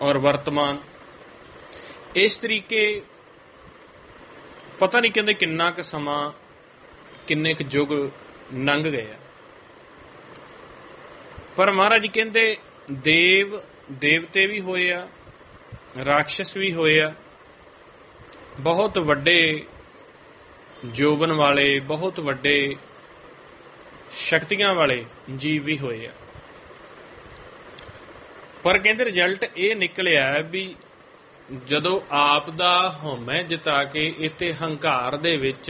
और वर्तमान। इस तरीके पता नहीं कहते किन्ना क समा किन्ने क युग लंघ गए, पर महाराज जी कहते देव देवते भी होए आ, राक्षस भी होए आ, बहुत वड्डे जोबन वाले बहुत वड्डे शक्तियां वाले जीव भी होए आ। पर कहते रिजल्ट ये निकलिया भी जदों आप दा हौमै जिता के इत्थे हंकार दे विच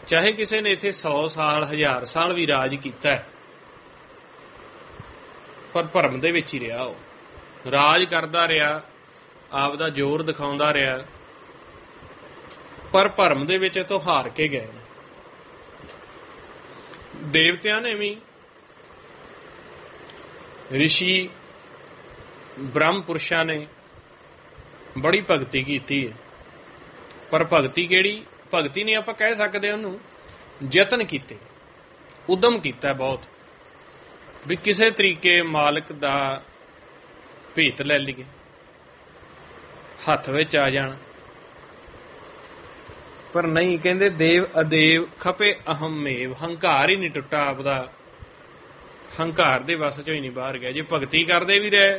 चाहे किसी ने इत्थे 100 साल 1000 साल भी राज कीता है, पर भरम दे विच ही रहा, वो राज करदा रहा, आप दा जोर दिखाउंदा रहा, पर भरम दे विच तो हार के गए। देवतियां ने भी ऋषि ब्रह्म पुरुषां ने बड़ी भगती की है, पर भगती किहड़ी भगती नहीं आपां कह सकदे, उहनूं यतन कीते, उद्यम कीता बहुत भी किसी तरीके मालिक दा भेत लै लईए, हत्थ विच आ जाण, पर नहीं। कहंदे देव अदेव खपे अहम मेव, हंकार ही नहीं टुटा आपदा, हंकार दे वस चों ही नहीं बाहर गया। जे भगती करदे भी रहे,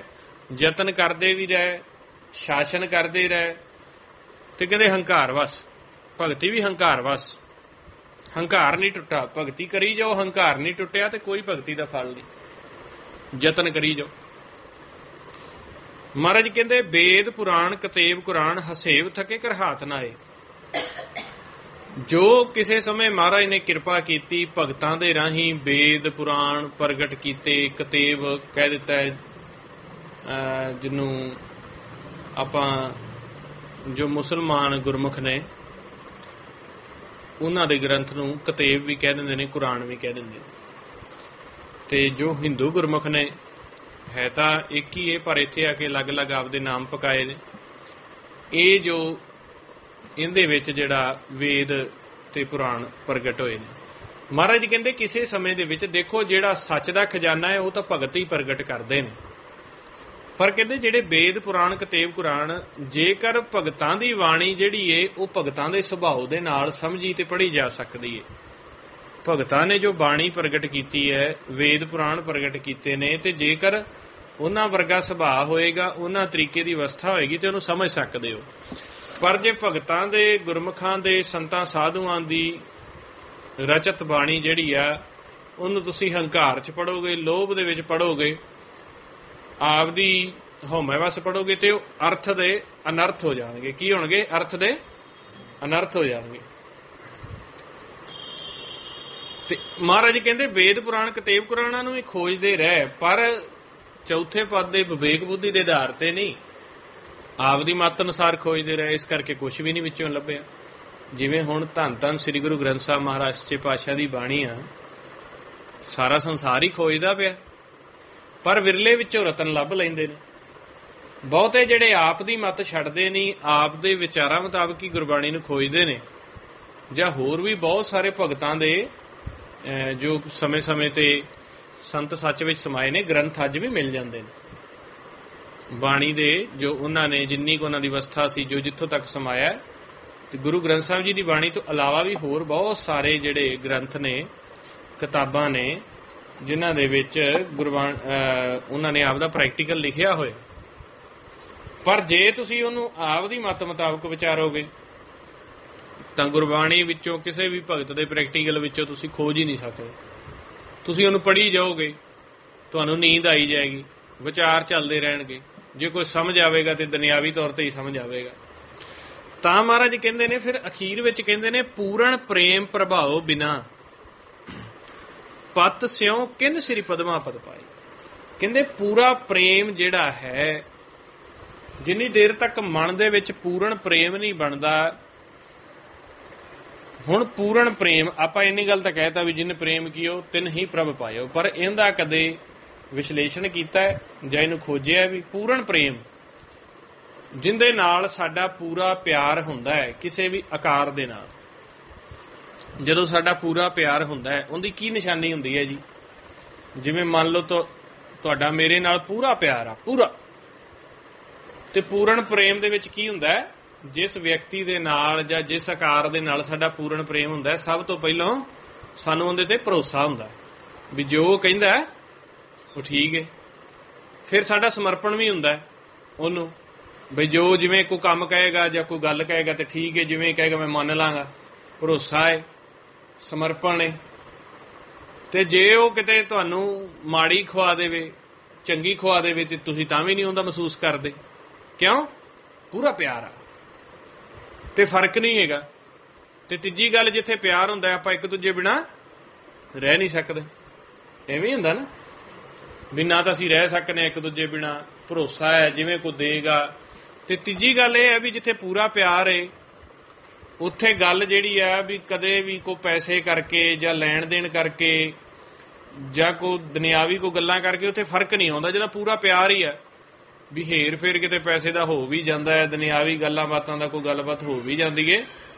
यतन करदे भी रहे, शासन करते रहे, तो कहते हंकार वस, भगती भी हंकार वस, हंकार नहीं टुटा, भगती करी जाओ, हंकार नहीं टुटिया तो कोई भगती का फल नहीं, यतन करी जाओ। महाराज कहते वेद पुराण कतेब कुरान हसेब थके कर हाथ ना आए। जो किसी समय महाराज ने कृपा की भगतां दे राही वेद पुराण प्रगट किए, कतेब कह दिता है जिन्हों आपां जो मुसलमान गुरमुख ने उन्हां दे ग्रंथ नूं कतेब भी कह दिंदे ने, कुरान भी कह दिंदे। ते जो हिंदू गुरमुख ने है तां एक ही है, पर इत्थे आके अलग अलग आपदे नाम पकाए ने। ये जो इहदे विच जिहड़ा वेद ते पुराण प्रगट होए ने, महाराज जी कहंदे किसी समय दे विच देखो जिहड़ा सच दा खजाना है वो तां भगत ही प्रगट करदे ने, पर कहते जिहड़े वेद पुराण कतेब कुरान जेकर भगतां दी बाणी जिहड़ी है वो भगतां दे सुभाव दे नाल समझी ते पढ़ी जा सकदी है। भगतां ने जो बाणी प्रगट कीती है, वेद पुराण प्रगट कीते ने, ते जेकर उन्हां वर्गा सुभाव होएगा, उन्हां तरीके दी अवस्था होएगी ते उहनूं समझ सकदे हो। पर जे भगतां दे गुरमुखां दे संतां साधुआं दी रचत बाणी जिहड़ी आ उहनूं तुसीं हंकार च पढ़ोगे, लोभ दे विच पढ़ोगे, आपदी हौमै वस पढ़ोगे तो अर्थ दे अनर्थ हो जाएंगे। की होणगे? अर्थ दे अनर्थ हो जाएंगे। ते महाराज कहते वेद पुराण कतेब कुराणां नूं ही खोजदे रहे, पर चौथे पद दे विवेक बुद्धि दे आधार ते नहीं, आपदी मत अनुसार खोजदे रहे, इस करके कुछ भी नहीं विचों लभ्या। जिवें हुण धन धन श्री गुरु ग्रंथ साहिब महाराज सच्चे पातशाह दी बाणी आ, सारा संसार ही खोजदा पिया, पर विरले विचों रतन लभ लैंदे ने। बहुते जिहड़े आप दी मत छड्डदे नहीं, आप दे विचारां मुताबक ही गुरबाणी नूं खोजदे ने, जां होर भी बहुत सारे भगतां दे जो समय समय ते संत सच विच समाए ने ग्रंथ अज भी मिल जांदे ने। बाणी दे जो उन्हां ने जिन्नी को उन्हां दी अवस्था सी, जो जिੱਥੋਂ तक समाया, ते गुरु ग्रंथ साहिब जी दी बाणी तो अलावा भी होर बहुत सारे जिहड़े ग्रंथ ने, किताबां ने, जिन्हां दे विच गुरबाण उन्हां ने आपदा प्रैक्टिकल लिखिया होए। पर जे तुसीं उहनूं आपदी मत मुताबक विचारोगे तां गुरबाणी विचों किसी भी भगत दे प्रैक्टिकल विचों तुसीं खोज ही नहीं सकदे। तुसीं उहनूं पढ़ी जाओगे, तुहानूं नींद आई जाएगी, विचार चलदे रहणगे। जे कोई समझ आवेगा तो दुनियावी तौर ते ही समझ आवेगा। तां महाराज कहंदे ने फिर अखीर विच कहंदे ने पूर्ण प्रेम प्रभाव बिना पत स्यों किन श्री पदमा पद पाए। कहंदे पूरा प्रेम जिहड़ा है, जिन्नी देर तक मन दे विच पूर्ण प्रेम नहीं बनदा, हुण पूर्ण प्रेम आपां इन्नी गल तां कहता भी जिन प्रेम कीओ तिन ही प्रभ पायो, पर इहदा कदे विश्लेषण कीता है जां इहनूं खोजिया भी पूर्ण प्रेम जिंदे नाल साडा पूरा प्यार हुंदा है किसी भी आकार दे नाल। जदों साडा पूरा प्यार हुंदा है उहदी की निशानी हुंदी है जी? जिवें मान लो तो तुहाडा मेरे नाल पूरा प्यार आ, पूरा ਤੇ ਪੂਰਨ ਪ੍ਰੇਮ ਦੇ ਵਿੱਚ ਕੀ ਹੁੰਦਾ ਹੈ? ਜਿਸ ਵਿਅਕਤੀ ਦੇ ਨਾਲ ਜਾਂ ਜਿਸ ਆਕਾਰ ਦੇ ਨਾਲ ਸਾਡਾ ਪੂਰਨ ਪ੍ਰੇਮ ਹੁੰਦਾ ਹੈ, ਸਭ ਤੋਂ ਪਹਿਲਾਂ ਸਾਨੂੰ ਉਹਦੇ ਤੇ ਭਰੋਸਾ ਹੁੰਦਾ ਵੀ ਜੋ ਉਹ ਕਹਿੰਦਾ ਉਹ ਠੀਕ ਹੈ। ਫਿਰ ਸਾਡਾ ਸਮਰਪਣ ਵੀ ਹੁੰਦਾ ਉਹਨੂੰ, ਬਈ ਜੋ ਜਿਵੇਂ ਕੋਈ ਕੰਮ ਕਹੇਗਾ ਜਾਂ ਕੋਈ ਗੱਲ ਕਹੇਗਾ ਤੇ ਠੀਕ ਹੈ, ਜਿਵੇਂ ਕਹੇਗਾ ਮੈਂ ਮੰਨ ਲਾਂਗਾ। ਭਰੋਸਾ ਹੈ, ਸਮਰਪਣ ਹੈ। ਤੇ ਜੇ ਉਹ ਕਿਤੇ ਤੁਹਾਨੂੰ ਮਾੜੀ ਖਵਾ ਦੇਵੇ, ਚੰਗੀ ਖਵਾ ਦੇਵੇ, ਤੇ ਤੁਸੀਂ ਤਾਂ ਵੀ ਨਹੀਂ ਉਹਦਾ ਮਹਿਸੂਸ ਕਰਦੇ। ਕਿਉਂ? ਪੂਰਾ ਪਿਆਰ ਆ ਤੇ ਫਰਕ ਨਹੀਂ ਹੈਗਾ। ਤੇ ਤੀਜੀ ਗੱਲ, ਜਿੱਥੇ ਪਿਆਰ ਹੁੰਦਾ ਆਪਾਂ ਇੱਕ ਦੂਜੇ ਬਿਨਾਂ ਰਹਿ ਨਹੀਂ ਸਕਦੇ। ਐਵੇਂ ਹੁੰਦਾ ਨਾ ਵੀ ਨਾ ਤਾਂ ਅਸੀਂ ਰਹਿ ਸਕਨੇ ਇੱਕ ਦੂਜੇ ਬਿਨਾਂ, ਭਰੋਸਾ ਹੈ ਜਿਵੇਂ ਕੋਈ ਦੇਗਾ। ਤੇ ਤੀਜੀ ਗੱਲ ਇਹ ਹੈ ਵੀ ਜਿੱਥੇ ਪੂਰਾ ਪਿਆਰ ਹੈ ਉੱਥੇ ਗੱਲ ਜਿਹੜੀ ਆ ਵੀ ਕਦੇ ਵੀ ਕੋਈ ਪੈਸੇ ਕਰਕੇ ਜਾਂ ਲੈਣ ਦੇਣ ਕਰਕੇ ਜਾਂ ਕੋਈ ਦੁਨਿਆਵੀ ਕੋਈ ਗੱਲਾਂ ਕਰਕੇ ਉੱਥੇ ਫਰਕ ਨਹੀਂ ਆਉਂਦਾ। ਜਿਹੜਾ ਪੂਰਾ ਪਿਆਰ ਹੀ ਹੈ ਵੀ ਹੇਰ ਫੇਰ ਕਿਤੇ ਪੈਸੇ ਦਾ ਹੋ ਵੀ ਜਾਂਦਾ ਹੈ, ਦੁਨਿਆਵੀ ਗੱਲਾਂ ਬਾਤਾਂ ਦਾ ਕੋਈ ਗੱਲਬਾਤ ਹੋ ਵੀ ਜਾਂਦੀ ਹੈ,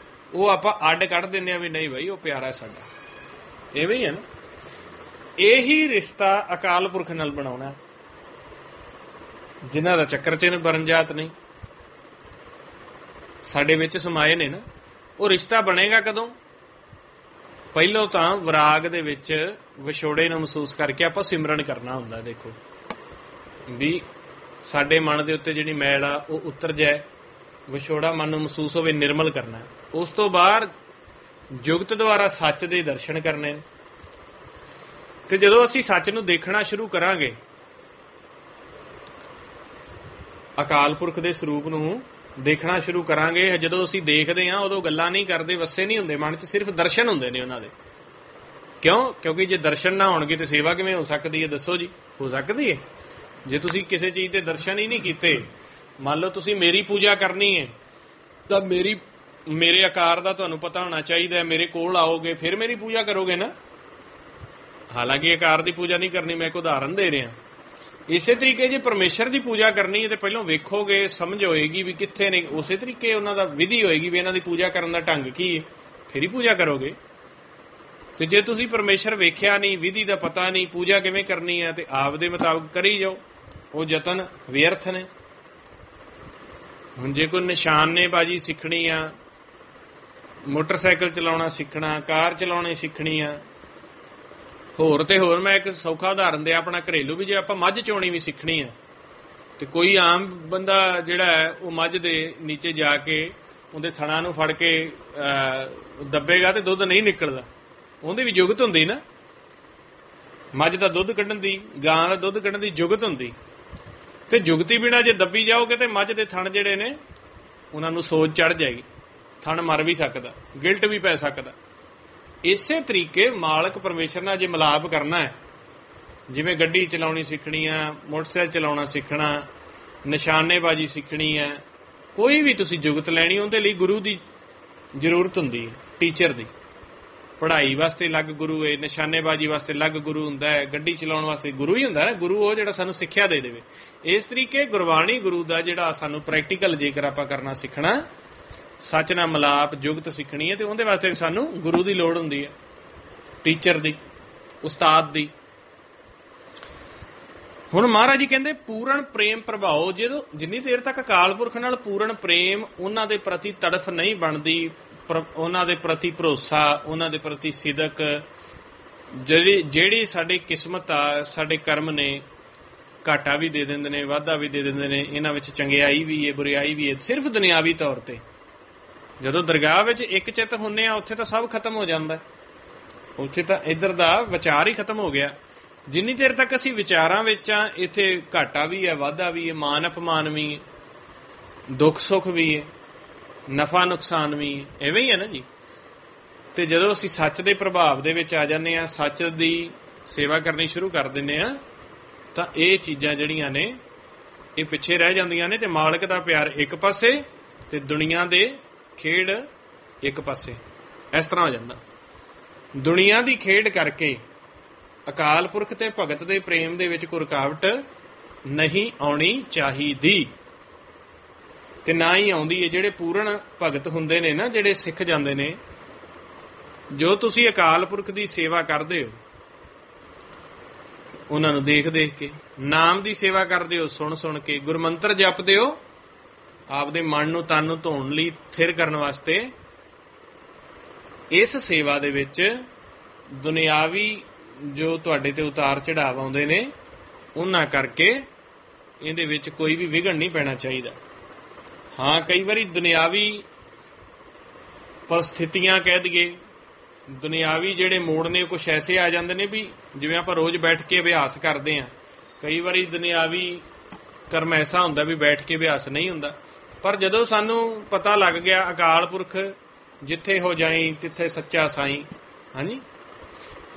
ਉਹ ਆਪਾਂ ਅੱਡ ਕੱਢ ਦਿੰਦੇ ਹਾਂ ਵੀ ਨਹੀਂ ਬਾਈ ਉਹ ਪਿਆਰਾ ਸਾਡਾ। ਐਵੇਂ ਹੀ ਹੈ ਨਾ। ਇਹੀ ਰਿਸ਼ਤਾ ਅਕਾਲ ਪੁਰਖ ਨਾਲ ਬਣਾਉਣਾ, ਜਿਨ੍ਹਾਂ ਦਾ ਚੱਕਰ ਚ ਬਰਨਜਾਤ ਨਹੀਂ ਸਾਡੇ ਵਿੱਚ ਸਮਾਏ ਨੇ ਨਾ। ਉਹ ਰਿਸ਼ਤਾ ਬਣੇਗਾ ਕਦੋਂ? ਪਹਿਲੋਂ ਤਾਂ ਵਿਰਾਗ ਦੇ ਵਿੱਚ ਵਿਛੋੜੇ ਨੂੰ ਮਹਿਸੂਸ ਕਰਕੇ ਆਪਾਂ ਸਿਮਰਨ ਕਰਨਾ ਹੁੰਦਾ। ਦੇਖੋ ਵੀ ਸਾਡੇ ਮਨ ਦੇ ਉੱਤੇ ਜਿਹੜੀ ਮੈਲ ਆ ਉਹ ਉਤਰ ਜਾਏ, ਵਿਛੋੜਾ ਮਨ ਨੂੰ ਮਹਿਸੂਸ ਹੋਵੇ, ਨਿਰਮਲ ਕਰਨਾ। ਉਸ ਤੋਂ ਬਾਅਦ ਜੁਗਤ ਦੁਆਰਾ ਸੱਚ ਦੇ ਦਰਸ਼ਨ ਕਰਨੇ ਨੇ। ਤੇ ਜਦੋਂ ਅਸੀਂ ਸੱਚ ਨੂੰ ਦੇਖਣਾ ਸ਼ੁਰੂ ਕਰਾਂਗੇ, ਅਕਾਲ ਪੁਰਖ ਦੇ ਸਰੂਪ ਨੂੰ ਦੇਖਣਾ ਸ਼ੁਰੂ ਕਰਾਂਗੇ, ਜਦੋਂ ਅਸੀਂ ਦੇਖਦੇ ਹਾਂ ਉਦੋਂ ਗੱਲਾਂ ਨਹੀਂ ਕਰਦੇ, ਵਸੇ ਨਹੀਂ ਹੁੰਦੇ ਮਨ 'ਚ, ਸਿਰਫ ਦਰਸ਼ਨ ਹੁੰਦੇ ਨੇ ਉਹਨਾਂ ਦੇ। ਕਿਉਂ? ਕਿਉਂਕਿ ਜੇ ਦਰਸ਼ਨ ਨਾ ਹੋਣਗੇ ਤੇ ਸੇਵਾ ਕਿਵੇਂ ਹੋ ਸਕਦੀ ਹੈ? ਦੱਸੋ ਜੀ, ਹੋ ਸਕਦੀ ਹੈ? ਜੇ ਤੁਸੀਂ ਕਿਸੇ ਚੀਜ਼ ਦੇ ਦਰਸ਼ਨ ਹੀ ਨਹੀਂ ਕੀਤੇ, ਮੰਨ ਲਓ ਤੁਸੀਂ ਮੇਰੀ ਪੂਜਾ ਕਰਨੀ ਹੈ ਤਾਂ ਮੇਰੇ ਆਕਾਰ ਦਾ ਤੁਹਾਨੂੰ ਪਤਾ ਹੋਣਾ ਚਾਹੀਦਾ, ਮੇਰੇ ਕੋਲ ਆਓਗੇ ਫਿਰ ਮੇਰੀ ਪੂਜਾ ਕਰੋਗੇ ਨਾ। ਹਾਲਾਂਕਿ ਆਕਾਰ ਦੀ ਪੂਜਾ ਨਹੀਂ ਕਰਨੀ, ਮੈਂ ਇੱਕ ਉਦਾਹਰਨ ਦੇ ਰਿਹਾ। ਇਸੇ ਤਰੀਕੇ ਜੇ ਪਰਮੇਸ਼ਰ ਦੀ ਪੂਜਾ ਕਰਨੀ ਹੈ ਤੇ ਪਹਿਲਾਂ ਵੇਖੋਗੇ, ਸਮਝ ਹੋਏਗੀ ਵੀ ਕਿੱਥੇ ਨੇ, ਉਸੇ ਤਰੀਕੇ ਉਹਨਾਂ ਦਾ ਵਿਧੀ ਹੋਏਗੀ ਵੀ ਇਹਨਾਂ ਦੀ ਪੂਜਾ ਕਰਨ ਦਾ ਢੰਗ ਕੀ ਹੈ, ਫਿਰ ਹੀ ਪੂਜਾ ਕਰੋਗੇ। ਤੇ ਜੇ ਤੁਸੀਂ ਪਰਮੇਸ਼ਰ ਵੇਖਿਆ ਨਹੀਂ, ਵਿਧੀ ਦਾ ਪਤਾ ਨਹੀਂ, ਪੂਜਾ ਕਿਵੇਂ ਕਰਨੀ ਹੈ, ਤੇ ਆਪ ਦੇ ਮੁਤਾਬਕ ਕਰੀ ਜਾਓ, ਉਹ ਯਤਨ ਵਿਅਰਥ ਨੇ। ਹੁਣ ਜੇ ਕੋਈ ਨਿਸ਼ਾਨੇਬਾਜ਼ੀ ਸਿੱਖਣੀ ਆ, ਮੋਟਰਸਾਈਕਲ ਚਲਾਉਣਾ ਸਿੱਖਣਾ, ਕਾਰ ਚਲਾਉਣੀ ਸਿੱਖਣੀ ਆ, ਹੋਰ ਤੇ ਹੋਰ, ਮੈਂ ਇੱਕ ਸੌਖਾ ਉਦਾਹਰਨ ਦਿਆ ਆਪਣਾ ਘਰੇਲੂ ਵੀ, ਜੇ ਆਪਾਂ ਮੱਝ ਚੋਣੀ ਵੀ ਸਿੱਖਣੀ ਆ ਤੇ ਕੋਈ ਆਮ ਬੰਦਾ ਜਿਹੜਾ ਹੈ ਉਹ ਮੱਝ ਦੇ ਨੀਚੇ ਜਾ ਕੇ ਉਹਦੇ ਥਣਾ ਨੂੰ ਫੜ ਕੇ ਦੱਬੇਗਾ ਤੇ ਦੁੱਧ ਨਹੀਂ ਨਿਕਲਦਾ। ਉਹਦੀ ਵੀ ਜੁਗਤ ਹੁੰਦੀ ਨਾ, ਮੱਝ ਦਾ ਦੁੱਧ ਕੱਢਣ ਦੀ, ਗਾਂ ਦਾ ਦੁੱਧ ਕੱਢਣ ਦੀ ਜੁਗਤ ਹੁੰਦੀ। ਤੇ ਜੁਗਤੀ ਬਿਨਾਂ ਜੇ ਦੱਬੀ ਜਾਓਗੇ ਤੇ ਮੱਝ ਦੇ ਥਣ ਜਿਹੜੇ ਨੇ ਉਹਨਾਂ ਨੂੰ ਸੋਜ ਚੜ ਜਾਏਗੀ, ਥਣ ਮਰ ਵੀ ਸਕਦਾ, ਗਿਲਟ ਵੀ ਪੈ ਸਕਦਾ। ਇਸੇ ਤਰੀਕੇ ਮਾਲਕ ਪਰਮੇਸ਼ਰ ਨਾਲ ਜੇ ਮਿਲਾਪ ਕਰਨਾ ਹੈ, ਜਿਵੇਂ ਗੱਡੀ ਚਲਾਉਣੀ ਸਿੱਖਣੀ ਆ, ਮੋਟਰਸਾਈਕਲ ਚਲਾਉਣਾ ਸਿੱਖਣਾ, ਨਿਸ਼ਾਨੇਬਾਜ਼ੀ ਸਿੱਖਣੀ ਹੈ, ਕੋਈ ਵੀ ਤੁਸੀਂ ਜੁਗਤ ਲੈਣੀ, ਉਹਦੇ ਲਈ ਗੁਰੂ ਦੀ ਜ਼ਰੂਰਤ ਹੁੰਦੀ ਹੈ, ਟੀਚਰ ਦੀ। ਪੜ੍ਹਾਈ ਵਾਸਤੇ ਅਲੱਗ ਗੁਰੂ ਹੈ, ਨਿਸ਼ਾਨੇਬਾਜ਼ੀ ਵਾਸਤੇ ਅਲੱਗ ਗੁਰੂ ਹੁੰਦਾ ਹੈ, ਗੱਡੀ ਚਲਾਉਣ ਵਾਸਤੇ ਗੁਰੂ ਹੀ ਹੁੰਦਾ ਨਾ। ਗੁਰੂ ਉਹ ਜਿਹੜਾ ਸਾਨੂੰ ਸਿੱਖਿਆ ਦੇ ਦੇਵੇ। ਇਸ ਤਰੀਕੇ ਗੁਰਬਾਣੀ ਗੁਰੂ ਦਾ ਜਿਹੜਾ ਸਾਨੂੰ ਪ੍ਰੈਕਟੀਕਲ ਜੇਕਰ ਆਪਾਂ ਕਰਨਾ ਸਿੱਖਣਾ, ਸੱਚ ਨਾਲ ਮਿਲਾਪ ਜੁਗਤ ਸਿੱਖਣੀ ਹੈ, ਤੇ ਉਹਦੇ ਵਾਸਤੇ ਸਾਨੂੰ ਗੁਰੂ ਦੀ ਲੋੜ ਹੁੰਦੀ ਹੈ, ਟੀਚਰ ਦੀ, ਉਸਤਾਦ ਦੀ। ਹੁਣ ਮਹਾਰਾਜ ਜੀ ਕਹਿੰਦੇ ਪੂਰਨ ਪ੍ਰੇਮ ਪ੍ਰਭਾਵ, ਜਦੋਂ ਜਿੰਨੀ ਦੇਰ ਤੱਕ ਅਕਾਲ ਪੁਰਖ ਨਾਲ ਪੂਰਨ ਪ੍ਰੇਮ, ਉਹਨਾਂ ਦੇ ਪ੍ਰਤੀ ਤੜਫ ਨਹੀਂ ਬਣਦੀ, ਉਹਨਾਂ ਦੇ ਪ੍ਰਤੀ ਭਰੋਸਾ, ਉਹਨਾਂ ਦੇ ਪ੍ਰਤੀ ਸਿਦਕ, ਜਿਹੜੀ ਸਾਡੀ ਕਿਸਮਤ ਆ, ਸਾਡੇ ਕਰਮ ਨੇ, ਘਾਟਾ ਵੀ ਦੇ ਦਿੰਦੇ ਨੇ, ਵਾਧਾ ਵੀ ਦੇ ਦਿੰਦੇ ਨੇ, ਇਹਨਾਂ ਵਿੱਚ ਚੰਗਿਆਈ ਵੀ ਹੈ, ਬੁਰਿਆਈ ਵੀ ਹੈ, ਸਿਰਫ ਦੁਨਿਆਵੀ ਤੌਰ ਤੇ। ਜਦੋਂ ਦਰਗਾਹ ਵਿੱਚ ਇੱਕ ਚਿੱਤ ਹੁੰਨੇ ਆ, ਉੱਥੇ ਤਾਂ ਸਭ ਖਤਮ ਹੋ ਜਾਂਦਾ, ਉੱਥੇ ਤਾਂ ਇੱਧਰ ਦਾ ਵਿਚਾਰ ਹੀ ਖਤਮ ਹੋ ਗਿਆ। ਜਿੰਨੀ ਦੇਰ ਤੱਕ ਅਸੀਂ ਵਿਚਾਰਾਂ ਵਿੱਚ ਆ, ਇੱਥੇ ਘਾਟਾ ਵੀ ਹੈ, ਵਾਧਾ ਵੀ ਹੈ, ਮਾਨ ਅਪਮਾਨ ਵੀ ਹੈ, ਦੁੱਖ ਸੁੱਖ ਵੀ ਹੈ, ਨਫਾ ਨੁਕਸਾਨ ਵੀ ਹੈ, ਐਵੇਂ ਹੀ ਹੈ ਨਾ ਜੀ। ਤੇ ਜਦੋਂ ਅਸੀਂ ਸੱਚ ਦੇ ਪ੍ਰਭਾਵ ਦੇ ਵਿੱਚ ਆ ਜਾਂਦੇ ਹਾਂ, ਸੱਚ ਦੀ ਸੇਵਾ ਕਰਨੀ ਸ਼ੁਰੂ ਕਰ ਦਿੰਦੇ ਹਾਂ, ਤਾਂ ਇਹ ਚੀਜ਼ਾਂ ਜਿਹੜੀਆਂ ਨੇ ਇਹ ਪਿੱਛੇ ਰਹਿ ਜਾਂਦੀਆਂ ਨੇ, ਤੇ ਮਾਲਕ ਦਾ ਪਿਆਰ ਇੱਕ ਪਾਸੇ ਤੇ ਦੁਨੀਆ ਦੇ ਖੇਡ ਇੱਕ ਪਾਸੇ। ਇਸ ਤਰ੍ਹਾਂ ਹੋ ਜਾਂਦਾ। ਦੁਨੀਆ ਦੀ ਖੇਡ ਕਰਕੇ ਅਕਾਲ ਪੁਰਖ ਤੇ ਭਗਤ ਦੇ ਪ੍ਰੇਮ ਦੇ ਵਿੱਚ ਕੋਈ ਰੁਕਾਵਟ ਨਹੀਂ ਆਉਣੀ ਚਾਹੀਦੀ, ਤੇ ਨਾ ਹੀ ਆਉਂਦੀ ਹੈ। ਜਿਹੜੇ ਪੂਰਨ ਭਗਤ ਹੁੰਦੇ ਨੇ ਨਾ, ਜਿਹੜੇ ਸਿੱਖ ਜਾਂਦੇ ਨੇ, ਜੋ ਤੁਸੀਂ ਅਕਾਲ ਪੁਰਖ ਦੀ ਸੇਵਾ ਕਰਦੇ ਹੋ, ਉਹਨਾਂ ਨੂੰ ਦੇਖ ਦੇਖ ਕੇ, ਨਾਮ ਦੀ ਸੇਵਾ ਕਰਦੇ ਹੋ ਸੁਣ ਸੁਣ ਕੇ, ਗੁਰਮੰਤਰ ਜਪਦੇ ਹੋ ਆਪਦੇ ਮਨ ਨੂੰ ਤਨ ਨੂੰ ਧੋਣ ਲਈ, ਥਿਰ ਕਰਨ ਵਾਸਤੇ ਇਸ ਸੇਵਾ ਦੇ ਵਿੱਚ ਦੁਨਿਆਵੀ ਜੋ ਤੁਹਾਡੇ ਤੇ ਉਤਾਰ ਚੜਾਵ ਆਉਂਦੇ ਨੇ ਉਹਨਾਂ ਕਰਕੇ ਇਹਦੇ ਵਿੱਚ ਕੋਈ ਵੀ ਵਿਘਨ ਨਹੀਂ ਪੈਣਾ ਚਾਹੀਦਾ। ਹਾਂ, ਕਈ ਵਾਰੀ ਦੁਨਿਆਵੀ ਪਰਿਸਥਿਤੀਆਂ ਕਹਿ ਦਈਏ, ਦੁਨਿਆਵੀ ਜਿਹੜੇ ਮੋੜ ਨੇ ਕੁਛ ਐਸੇ ਆ ਜਾਂਦੇ ਨੇ ਵੀ ਜਿਵੇਂ ਆਪਾਂ ਰੋਜ਼ ਬੈਠ ਕੇ ਅਭਿਆਸ ਕਰਦੇ ਹਾਂ, ਕਈ ਵਾਰੀ ਦੁਨਿਆਵੀ ਕਰਮ ਐਸਾ ਹੁੰਦਾ ਵੀ ਬੈਠ ਕੇ ਅਭਿਆਸ ਨਹੀਂ ਹੁੰਦਾ। ਪਰ ਜਦੋਂ ਸਾਨੂੰ ਪਤਾ ਲੱਗ ਗਿਆ ਅਕਾਲ ਪੁਰਖ ਜਿੱਥੇ ਹੋ ਜਾਈ ਤਿੱਥੇ ਸੱਚਾ ਸਾਈਂ, ਹਾਂਜੀ,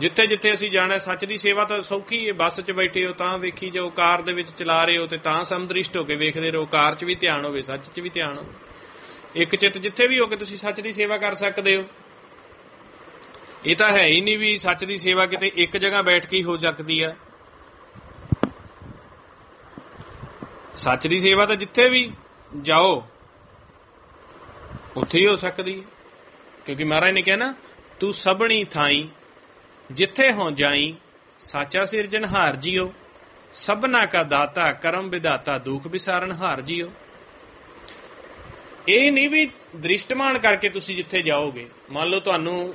ਜਿੱਥੇ ਜਿੱਥੇ ਅਸੀਂ ਜਾਣਾ, ਸੱਚ ਦੀ ਸੇਵਾ ਤਾਂ ਸੌਖੀ ਹੈ। ਬੱਸ 'ਚ ਬੈਠੇ ਹੋ ਤਾਂ ਵੇਖੀ ਜਾਓ, ਕਾਰ ਦੇ ਵਿੱਚ ਚਲਾ ਰਹੇ ਹੋ ਤੇ ਤਾਂ ਸਮਦ੍ਰਿਸ਼ਟ ਹੋ ਕੇ ਵੇਖਦੇ ਰਹੋ, ਕਾਰ 'ਚ ਵੀ ਧਿਆਨ ਹੋਵੇ, ਸੱਚ 'ਚ ਵੀ ਧਿਆਨ ਹੋਵੇ। ਇੱਕ ਚਿੱਤ ਜਿੱਥੇ ਵੀ ਹੋ ਕੇ ਤੁਸੀਂ ਸੱਚ ਦੀ ਸੇਵਾ ਕਰ ਸਕਦੇ ਹੋ। ਇਹ ਤਾਂ ਹੈ ਹੀ ਨਹੀਂ ਵੀ ਸੱਚ ਦੀ ਸੇਵਾ ਕਿਤੇ ਇੱਕ ਜਗ੍ਹਾ ਬੈਠ ਕੇ ਹੀ ਹੋ ਸਕਦੀ ਆ। ਸੱਚ ਦੀ ਸੇਵਾ ਤਾਂ ਜਿੱਥੇ ਵੀ ਜਾਓ ਉੱਥੇ ਹੀ ਹੋ ਸਕਦੀ ਹੈ, ਕਿਉਂਕਿ ਮਹਾਰਾਜ ਨੇ ਕਿਹਾ ਨਾ, ਤੂੰ ਸਭਣੀ ਥਾਈ ਜਿੱਥੇ ਹੋ ਜਾਈ ਸਾਚਾ ਸਿਰਜਣਹਾਰ ਜੀਓ, ਸਭਨਾ ਕਾ ਦਾਤਾ ਕਰਮ ਵਿਦਾਤਾ ਦੁਖ ਵਿਸਾਰਨ ਹਾਰ ਜੀਓ। ਇਹ ਨਹੀਂ ਵੀ ਦ੍ਰਿਸ਼ਟਮਾਨ ਕਰਕੇ ਤੁਸੀਂ ਜਿੱਥੇ ਜਾਓਗੇ, ਮੰਨ ਲਓ ਤੁਹਾਨੂੰ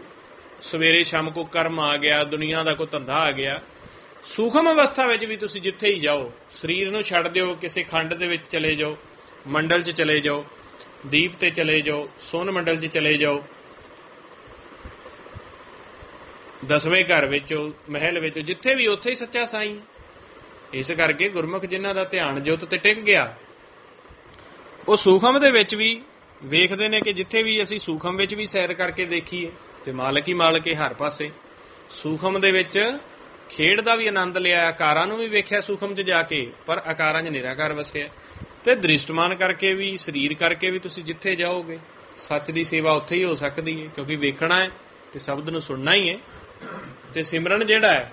ਸਵੇਰੇ ਸ਼ਾਮ ਕੋ ਕਰਮ ਆ ਗਿਆ, ਦੁਨੀਆ ਦਾ ਕੋਈ ਧੰਦਾ ਆ ਗਿਆ, ਸੂਖਮ ਅਵਸਥਾ ਵਿੱਚ ਵੀ ਤੁਸੀਂ ਜਿੱਥੇ ਹੀ ਜਾਓ, ਸਰੀਰ ਨੂੰ ਛੱਡ ਦਿਓ, ਕਿਸੇ ਖੰਡ ਦੇ ਵਿੱਚ ਚਲੇ ਜਾਓ, ਮੰਡਲ 'ਚ ਚਲੇ ਜਾਓ, ਦੀਪ ਤੇ ਚਲੇ ਜਾਓ, ਸੋਨ ਮੰਡਲ 'ਚ ਚਲੇ ਜਾਓ, 10ਵੇਂ ਘਰ ਵਿੱਚ, ਮਹਿਲ ਵਿੱਚ, ਜਿੱਥੇ ਵੀ ਉੱਥੇ ਹੀ ਸੱਚਾ ਸਾਈਂ। ਇਸ ਕਰਕੇ ਗੁਰਮੁਖ ਜਿਨ੍ਹਾਂ ਦਾ ਧਿਆਨ ਜੋਤ ਤੇ ਟਿਕ ਗਿਆ, ਉਹ ਸੂਖਮ ਦੇ ਵਿੱਚ ਵੀ ਵੇਖਦੇ ਨੇ ਕਿ ਜਿੱਥੇ ਵੀ ਅਸੀਂ ਸੂਖਮ ਵਿੱਚ ਵੀ ਸੈਰ ਕਰਕੇ ਦੇਖੀਏ ਤੇ ਮਾਲਕ ਹੀ ਮਾਲਕ ਹੈ ਹਰ ਪਾਸੇ। ਸੂਖਮ ਦੇ ਵਿੱਚ ਖੇਡ ਦਾ ਵੀ ਆਨੰਦ ਲਿਆ, ਆਕਾਰਾਂ ਨੂੰ ਵੀ ਵੇਖਿਆ ਸੂਖਮ 'ਚ ਜਾ ਕੇ, ਪਰ ਆਕਾਰਾਂ 'ਚ ਨਿਰਾਕਾਰ ਵਸਿਆ। ਤੇ ਦ੍ਰਿਸ਼ਟਮਾਨ ਕਰਕੇ ਵੀ, ਸਰੀਰ ਕਰਕੇ ਵੀ ਤੁਸੀਂ ਜਿੱਥੇ ਜਾਓਗੇ ਸੱਚ ਦੀ ਸੇਵਾ ਉੱਥੇ ਹੀ ਹੋ ਸਕਦੀ ਹੈ, ਕਿਉਂਕਿ ਵੇਖਣਾ ਹੈ ਤੇ ਸ਼ਬਦ ਨੂੰ ਸੁਣਨਾ ਹੀ ਹੈ। ਤੇ ਸਿਮਰਨ ਜਿਹੜਾ ਹੈ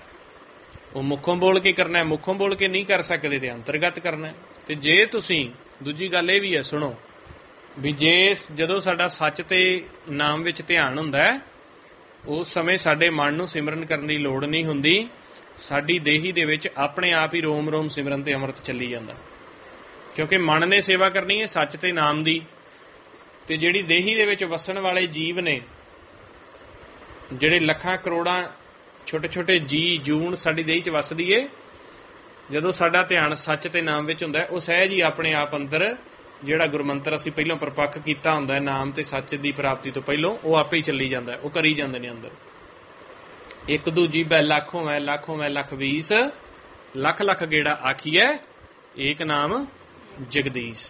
ਉਹ ਮੁੱਖੋਂ ਬੋਲ ਕੇ ਕਰਨਾ ਹੈ, ਮੁੱਖੋਂ ਬੋਲ ਕੇ ਨਹੀਂ ਕਰ ਸਕਦੇ ਤੇ ਅੰਤਰਗਤ ਕਰਨਾ ਹੈ। ਤੇ ਜੇ ਤੁਸੀਂ, ਦੂਜੀ ਗੱਲ ਇਹ ਵੀ ਹੈ, ਸੁਣੋ ਵੀ ਜਦੋਂ ਸਾਡਾ ਸੱਚ ਤੇ ਨਾਮ ਵਿੱਚ ਧਿਆਨ ਹੁੰਦਾ ਹੈ, ਉਸ ਸਮੇਂ ਸਾਡੇ ਮਨ ਨੂੰ ਸਿਮਰਨ ਕਰਨ ਦੀ ਲੋੜ ਨਹੀਂ ਹੁੰਦੀ। ਸਾਡੀ ਦੇਹੀ ਦੇ ਵਿੱਚ ਆਪਣੇ ਆਪ ਹੀ ਰੋਮ ਰੋਮ ਸਿਮਰਨ ਤੇ ਅੰਮ੍ਰਿਤ ਚੱਲੀ ਜਾਂਦਾ, ਕਿਉਂਕਿ ਮਨ ਨੇ ਸੇਵਾ ਕਰਨੀ ਹੈ ਸੱਚ ਤੇ ਨਾਮ ਦੀ। ਤੇ ਜਿਹੜੀ ਦੇਹੀ ਦੇ ਵਿੱਚ ਵਸਣ ਵਾਲੇ ਜੀਵ ਨੇ, ਜਿਹੜੇ ਲੱਖਾਂ ਕਰੋੜਾਂ ਛੋਟੇ ਛੋਟੇ ਜੂਨ ਸਾਡੀ ਦੇਹੀ 'ਚ ਵਸਦੀ ਏ, ਜਦੋਂ ਸਾਡਾ ਧਿਆਨ ਸੱਚ ਤੇ ਨਾਮ ਵਿੱਚ ਹੁੰਦਾ, ਉਹ ਸਹਿਜ ਹੀ ਆਪਣੇ ਆਪ ਅੰਦਰ ਜਿਹੜਾ ਗੁਰਮੰਤਰ ਅਸੀਂ ਪਹਿਲਾਂ ਪ੍ਰਪੱਖ ਕੀਤਾ ਹੁੰਦਾ ਨਾਮ ਤੇ ਸੱਚ ਦੀ ਪ੍ਰਾਪਤੀ ਤੋਂ ਪਹਿਲਾਂ, ਉਹ ਆਪੇ ਹੀ ਚੱਲੀ ਜਾਂਦਾ, ਉਹ ਕਰੀ ਜਾਂਦੇ ਨੇ ਅੰਦਰ। ਇੱਕ ਦੂ ਜੀਬੈ ਲੱਖੋਂ ਮੈਂ ਲੱਖ 20, ਲੱਖ ਲੱਖ ਗੇੜਾ ਆਖੀਐ ਏਕ ਨਾਮ ਜਗਦੀਸ਼।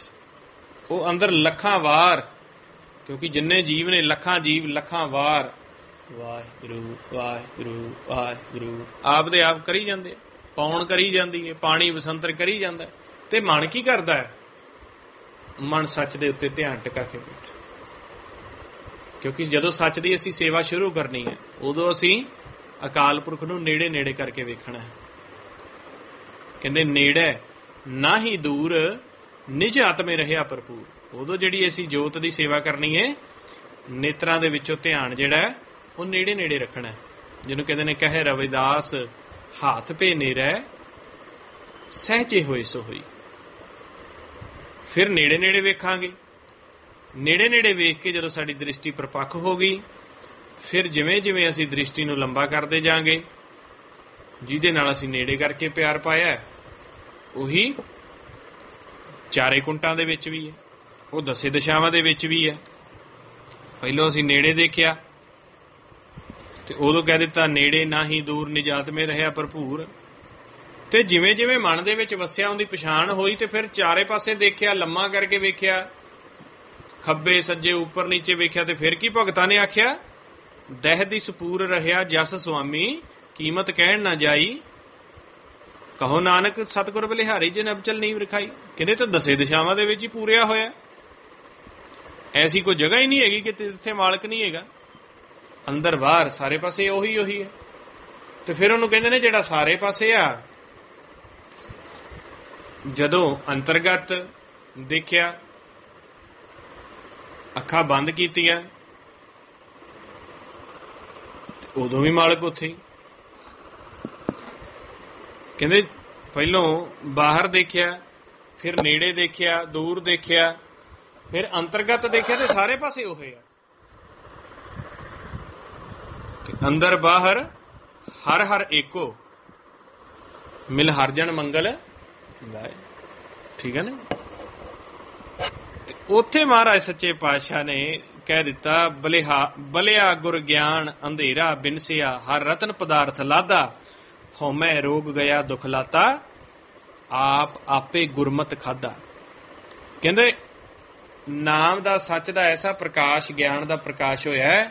ਉਹ ਅੰਦਰ ਲੱਖਾਂ ਵਾਰ, ਕਿਉਂਕਿ ਜਿੰਨੇ ਜੀਵ ਨੇ, ਲੱਖਾਂ ਜੀਵ, ਲੱਖਾਂ ਵਾਰ ਵਾਹਿਗੁਰੂ ਵਾਹਿਗੁਰੂ ਵਾਹਿਗੁਰੂ ਆਪਦੇ ਆਪ ਕਰੀ ਜਾਂਦੇ, ਪੌਣ ਕਰੀ ਜਾਂਦੀ ਹੈ, ਪਾਣੀ ਵਸੰਤਰ ਕਰੀ ਜਾਂਦਾ। ਤੇ ਮਨ ਕੀ ਕਰਦਾ ਹੈ? ਮਨ ਸੱਚ ਦੇ ਉੱਤੇ ਧਿਆਨ ਟਿਕਾ ਕੇ ਬੈਠਾ, ਕਿਉਂਕਿ ਜਦੋਂ ਸੱਚ ਦੀ ਅਸੀਂ ਸੇਵਾ ਸ਼ੁਰੂ ਕਰਨੀ ਹੈ, ਉਦੋਂ ਅਸੀਂ ਅਕਾਲ ਪੁਰਖ ਨੂੰ ਨੇੜੇ ਨੇੜੇ ਕਰਕੇ ਵੇਖਣਾ ਹੈ। ਕਹਿੰਦੇ ਨੇੜੇ ਨਾ ਹੀ ਦੂਰ ਨਿਜ ਆਤਮੇ ਰਹਿਆ ਭਰਪੂਰ। ਉਦੋਂ ਜਿਹੜੀ ਅਸੀਂ ਜੋਤ ਦੀ ਸੇਵਾ ਕਰਨੀ ਹੈ, ਨੇਤਰਾਂ ਦੇ ਵਿੱਚੋਂ ਧਿਆਨ ਜਿਹੜਾ ਉਹ ਨੇੜੇ ਨੇੜੇ ਰੱਖਣਾ ਹੈ, ਜਿਹਨੂੰ ਕਹਿੰਦੇ ਨੇ ਕਹੇ ਰਵਿਦਾਸ ਹੱਥ ਪੇ ਨੇੜੇ ਸਹਿਜੇ ਹੋਏ ਸੋ ਹੋਈ। ਫਿਰ ਨੇੜੇ ਨੇੜੇ ਵੇਖਾਂਗੇ, ਨੇੜੇ ਨੇੜੇ ਵੇਖ ਕੇ ਜਦੋਂ ਸਾਡੀ ਦ੍ਰਿਸ਼ਟੀ ਪ੍ਰਪੱਖ ਹੋ ਗਈ, ਫਿਰ ਜਿਵੇਂ ਜਿਵੇਂ ਅਸੀਂ ਦ੍ਰਿਸ਼ਟੀ ਨੂੰ ਲੰਬਾ ਕਰਦੇ ਜਾਵਾਂਗੇ, ਜਿਹਦੇ ਨਾਲ ਅਸੀਂ ਨੇੜੇ ਕਰਕੇ ਪਿਆਰ ਪਾਇਆ, ਉਹੀ ਚਾਰੇ ਕੁੰਟਾਂ ਦੇ ਵਿੱਚ ਵੀ ਹੈ, ਉਹ 10 ਦਿਸ਼ਾਵਾਂ ਦੇ ਵਿੱਚ ਵੀ ਹੈ। ਪਹਿਲਾਂ ਅਸੀਂ ਨੇੜੇ ਦੇਖਿਆ ਤੇ ਉਦੋਂ ਕਹਿ ਦਿੱਤਾ ਨੇੜੇ ਨਾ ਹੀ ਦੂਰ ਨਿਜਾਤ ਮੇ ਰਹਿਆ ਭਰਪੂਰ। ਤੇ ਜਿਵੇਂ ਜਿਵੇਂ ਮਨ ਦੇ ਵਿੱਚ ਵਸਿਆ, ਉਹਦੀ ਪਛਾਣ ਹੋਈ, ਤੇ ਫਿਰ ਚਾਰੇ ਪਾਸੇ ਦੇਖਿਆ, ਲੰਮਾ ਕਰਕੇ ਵੇਖਿਆ, ਖੱਬੇ ਸੱਜੇ ਉੱਪਰ ਨੀਚੇ ਵੇਖਿਆ। ਤੇ ਫਿਰ ਕੀ ਭਗਤਾਂ ਨੇ ਆਖਿਆ, ਦਹਿ ਦੀ ਸਪੂਰ ਰਹਿਆ ਜਸ ਸੁਆਮੀ ਕੀਮਤ ਕਹਿਣ ਨਾ ਜਾਈ, ਕਹੋ ਨਾਨਕ ਸਤਿਗੁਰ ਬਲਿਹਾਰੀ ਜਿਨ ਅਬਚਲ ਨੀਵ ਰਖਾਈ। ਕਹਿੰਦੇ ਤਾਂ 10 ਦਿਸ਼ਾਵਾਂ ਦੇ ਵਿੱਚ ਹੀ ਪੂਰਿਆ ਹੋਇਆ, ਐਸੀ ਕੋਈ ਜਗ੍ਹਾ ਹੀ ਨਹੀਂ ਹੈਗੀ ਕਿ ਜਿੱਥੇ ਮਾਲਕ ਨਹੀਂ ਹੈਗਾ। ਅੰਦਰ ਬਾਹਰ ਸਾਰੇ ਪਾਸੇ ਉਹੀ ਹੈ। ਤੇ ਫਿਰ ਉਹਨੂੰ ਕਹਿੰਦੇ ਨੇ ਜਿਹੜਾ ਸਾਰੇ ਪਾਸੇ ਆ, ਜਦੋਂ ਅੰਤਰਗਤ ਦੇਖਿਆ, ਅੱਖਾਂ ਬੰਦ ਕੀਤੀਆਂ, ਉਦੋਂ ਵੀ ਮਾਲਕ ਉੱਥੇ ਹੀ। ਕਹਿੰਦੇ ਪਹਿਲੋਂ ਬਾਹਰ ਦੇਖਿਆ, ਫਿਰ ਨੇੜੇ ਦੇਖਿਆ, ਦੂਰ ਦੇਖਿਆ, ਫਿਰ ਅੰਤਰਗਤ ਦੇਖਿਆ ਤੇ ਸਾਰੇ ਪਾਸੇ ਉਹੇ ਆ। ਅੰਦਰ ਬਾਹਰ ਹਰ ਹਰ ਏਕੋ, ਮਿਲ ਹਰ ਜਨ ਮੰਗਲ ਗਾਏ। ਠੀਕ ਹੈ ਨਾ। ਤੇ ਉੱਥੇ ਮਹਾਰਾਜ ਸੱਚੇ ਪਾਤਸ਼ਾਹ ਨੇ ਕਹਿ ਦਿੱਤਾ, ਬਲਿਆ ਗੁਰ ਗਿਆਨ ਅੰਧੇਰਾ ਬਿਨਸਿਆ, ਹਰ ਰਤਨ ਪਦਾਰਥ ਲਾਦਾ, ਹਉਮੈ ਰੋਗ ਗਿਆ ਦੁਖ ਲਾਤਾ, ਆਪ ਆਪੇ ਗੁਰਮਤਿ ਖਾਦਾ। ਕਹਿੰਦੇ ਨਾਮ ਦਾ ਸੱਚ ਦਾ ਐਸਾ ਪ੍ਰਕਾਸ਼, ਗਿਆਨ ਦਾ ਪ੍ਰਕਾਸ਼ ਹੋਇਆ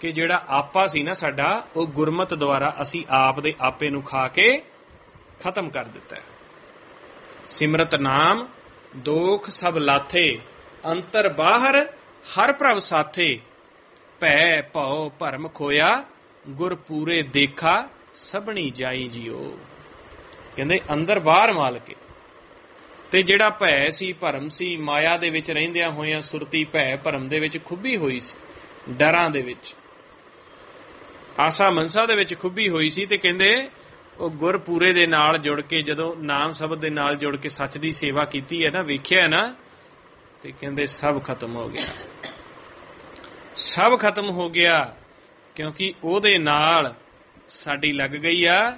ਕਿ ਜਿਹੜਾ ਆਪਾ ਸੀ ਨਾ ਸਾਡਾ, ਉਹ ਗੁਰਮਤਿ ਦੁਆਰਾ ਅਸੀਂ ਆਪ ਦੇ ਆਪੇ ਨੂੰ ਖਾ ਕੇ ਖਤਮ ਕਰ ਦਿੱਤਾ ਹੈ। ਸਿਮਰਤ ਨਾਮ ਦੋਖ ਸਭ ਲਾਥੇ, ਅੰਤਰ ਬਾਹਰ ਹਰ ਪ੍ਰਭ ਸਾਥੇ, ਭੈ ਭਉ ਭਰਮ ਖੋਇਆ, ਗੁਰ ਪੂਰੇ ਦੇਖਾ ਸਭਣੀ ਜਾਈ ਜੀਓ। ਕਹਿੰਦੇ ਅੰਦਰ ਬਾਹਰ ਮਾਲਕੇ, ਤੇ ਜਿਹੜਾ ਭੈ ਸੀ, ਭਰਮ ਸੀ, ਮਾਇਆ ਦੇ ਵਿੱਚ ਰਹਿੰਦਿਆਂ ਹੋਇਆਂ ਸੁਰਤੀ ਭੈ ਭਰਮ ਦੇ ਵਿੱਚ ਖੁੱਭੀ ਹੋਈ ਸੀ, ਡਰਾਂ ਦੇ ਵਿੱਚ, ਆਸਾ ਮਨਸਾ ਦੇ ਵਿੱਚ ਖੁੱਭੀ ਹੋਈ ਸੀ। ਤੇ ਕਹਿੰਦੇ ਉਹ ਗੁਰਪੂਰੇ ਦੇ ਨਾਲ ਜੁੜ ਕੇ, ਜਦੋਂ ਨਾਮ ਸ਼ਬਦ ਦੇ ਨਾਲ ਜੁੜ ਕੇ ਸੱਚ ਦੀ ਸੇਵਾ ਕੀਤੀ ਹੈ ਨਾ, ਵੇਖਿਆ ਨਾ, ਤੇ ਕਹਿੰਦੇ ਸਭ ਖਤਮ ਹੋ ਗਿਆ, ਸਭ ਖਤਮ ਹੋ ਗਿਆ। ਕਿਉਂਕਿ ਉਹਦੇ ਨਾਲ ਸਾਡੀ ਲੱਗ ਗਈ ਆ,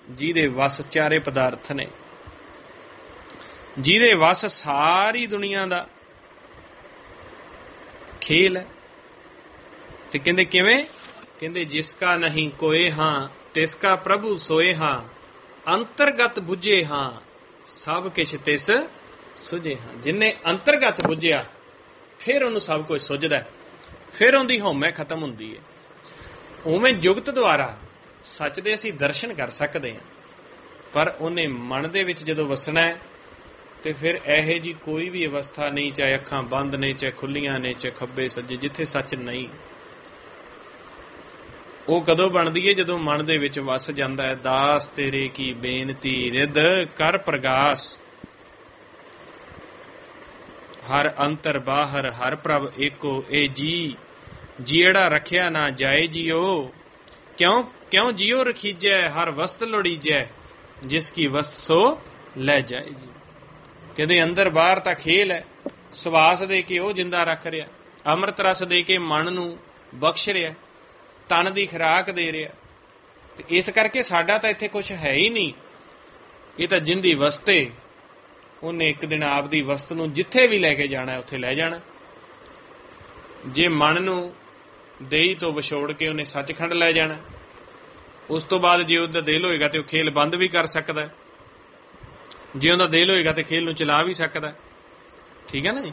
ਜਿਹਦੇ ਵਸ ਚਾਰੇ ਪਦਾਰਥ ਨੇ, ਜਿਹਦੇ ਵਸ ਸਾਰੀ ਦੁਨੀਆ ਦਾ ਖੇਲ ਹੈ। ਤੇ ਕਹਿੰਦੇ ਕਿਵੇਂ? ਕਹਿੰਦੇ ਜਿਸ ਕਾ ਨਹੀਂ ਕੋਏ ਹਾਂ, ਤਿਸ ਕਾ ਪ੍ਰਭੂ ਸੋਏ ਹਾਂ, ਅੰਤਰਗਤ ਬੁਝੇ ਹਾਂ, ਸਭ ਕਿਛ ਤਿਸ ਸੁਝੇ ਹਾਂ। ਜਿੰਨੇ ਅੰਤਰਗਤ ਬੁਝਿਆ ਫਿਰ ਉਹਨੂੰ ਸਭ ਕੁਝ ਸੁਝਦਾ, ਫਿਰ ਉਹਦੀ ਹਉਮੈ ਖਤਮ ਹੁੰਦੀ ਹੈ। ਉਵੇਂ ਜੁਗਤ ਦੁਆਰਾ ਸੱਚ ਦੇ ਅਸੀਂ ਦਰਸ਼ਨ ਕਰ ਸਕਦੇ ਹਾਂ, ਪਰ ਉਹਨੇ ਮਨ ਦੇ ਵਿੱਚ ਜਦੋਂ ਵਸਣਾ ਹੈ ਤੇ ਫਿਰ ਇਹੋ ਜੀ ਕੋਈ ਵੀ ਅਵਸਥਾ ਨਹੀਂ, ਚਾਹੇ ਅੱਖਾਂ ਬੰਦ ਨੇ, ਚਾਹੇ ਖੁੱਲੀਆਂ ਨੇ, ਚਾਹੇ ਖੱਬੇ ਸੱਜੇ, ਜਿੱਥੇ ਸੱਚ ਨਹੀਂ, ਉਹ ਕਦੋਂ ਬਣਦੀ ਹੈ? ਜਦੋਂ ਮਨ ਦੇ ਵਿੱਚ ਵਸ ਜਾਂਦਾ ਹੈ। ਦਾਸ ਤੇਰੇ ਕੀ ਬੇਨਤੀ ਰਿੱਧ ਕਰ ਪ੍ਰਗਾਸ, ਹਰ ਅੰਤਰ ਬਾਹਰ ਹਰ ਪ੍ਰਭ ਏਕੋ, ਇਹ ਜੀ ਜੀੜਾ ਰੱਖਿਆ ਨਾ ਜਾਏ ਜੀਓ, ਕਿਉਂ ਕਿਉਂ ਜੀਓ ਰਖੀਜੈ, ਹਰ ਵਸਤ ਲੋੜੀਜੈ, ਜਿਸ ਕੀ ਵਸਤ ਸੋ ਲੈ ਜਾਏ ਜੀ। ਕਹਿੰਦੇ ਅੰਦਰ ਬਾਹਰ ਤਾਂ ਖੇਲ ਹੈ, ਸਵਾਸ ਦੇ ਕੇ ਉਹ ਜਿੰਦਾ ਰੱਖ ਰਿਹਾ, ਅੰਮ੍ਰਿਤ ਰਸ ਦੇ ਕੇ ਮਨ ਨੂੰ ਬਖਸ਼ ਰਿਹਾ, ਤਨ ਦੀ ਖੁਰਾਕ ਦੇ ਰਿਹਾ। ਤੇ ਇਸ ਕਰਕੇ ਸਾਡਾ ਤਾਂ ਇੱਥੇ ਕੁਝ ਹੈ ਹੀ ਨਹੀਂ, ਇਹ ਤਾਂ ਜਿੰਦੀ ਵਸਤੇ, ਉਹਨੇ ਇੱਕ ਦਿਨ ਆਪਦੀ ਵਸਤ ਨੂੰ ਜਿੱਥੇ ਵੀ ਲੈ ਕੇ ਜਾਣਾ ਉੱਥੇ ਲੈ ਜਾਣਾ। ਜੇ ਮਨ ਨੂੰ ਦੇਹੀ ਤੋਂ ਵਿਛੋੜ ਕੇ ਉਹਨੇ ਸੱਚਖੰਡ ਲੈ ਜਾਣਾ, ਉਸ ਤੋਂ ਬਾਅਦ ਜੇ ਉਹਦਾ ਦਿਲ ਹੋਏਗਾ ਤੇ ਉਹ ਖੇਲ ਬੰਦ ਵੀ ਕਰ ਸਕਦਾ, ਜੇ ਉਹਦਾ ਦਿਲ ਹੋਏਗਾ ਤੇ ਖੇਲ ਨੂੰ ਚਲਾ ਵੀ ਸਕਦਾ। ਠੀਕ ਹੈ ਨਾ ਜੀ।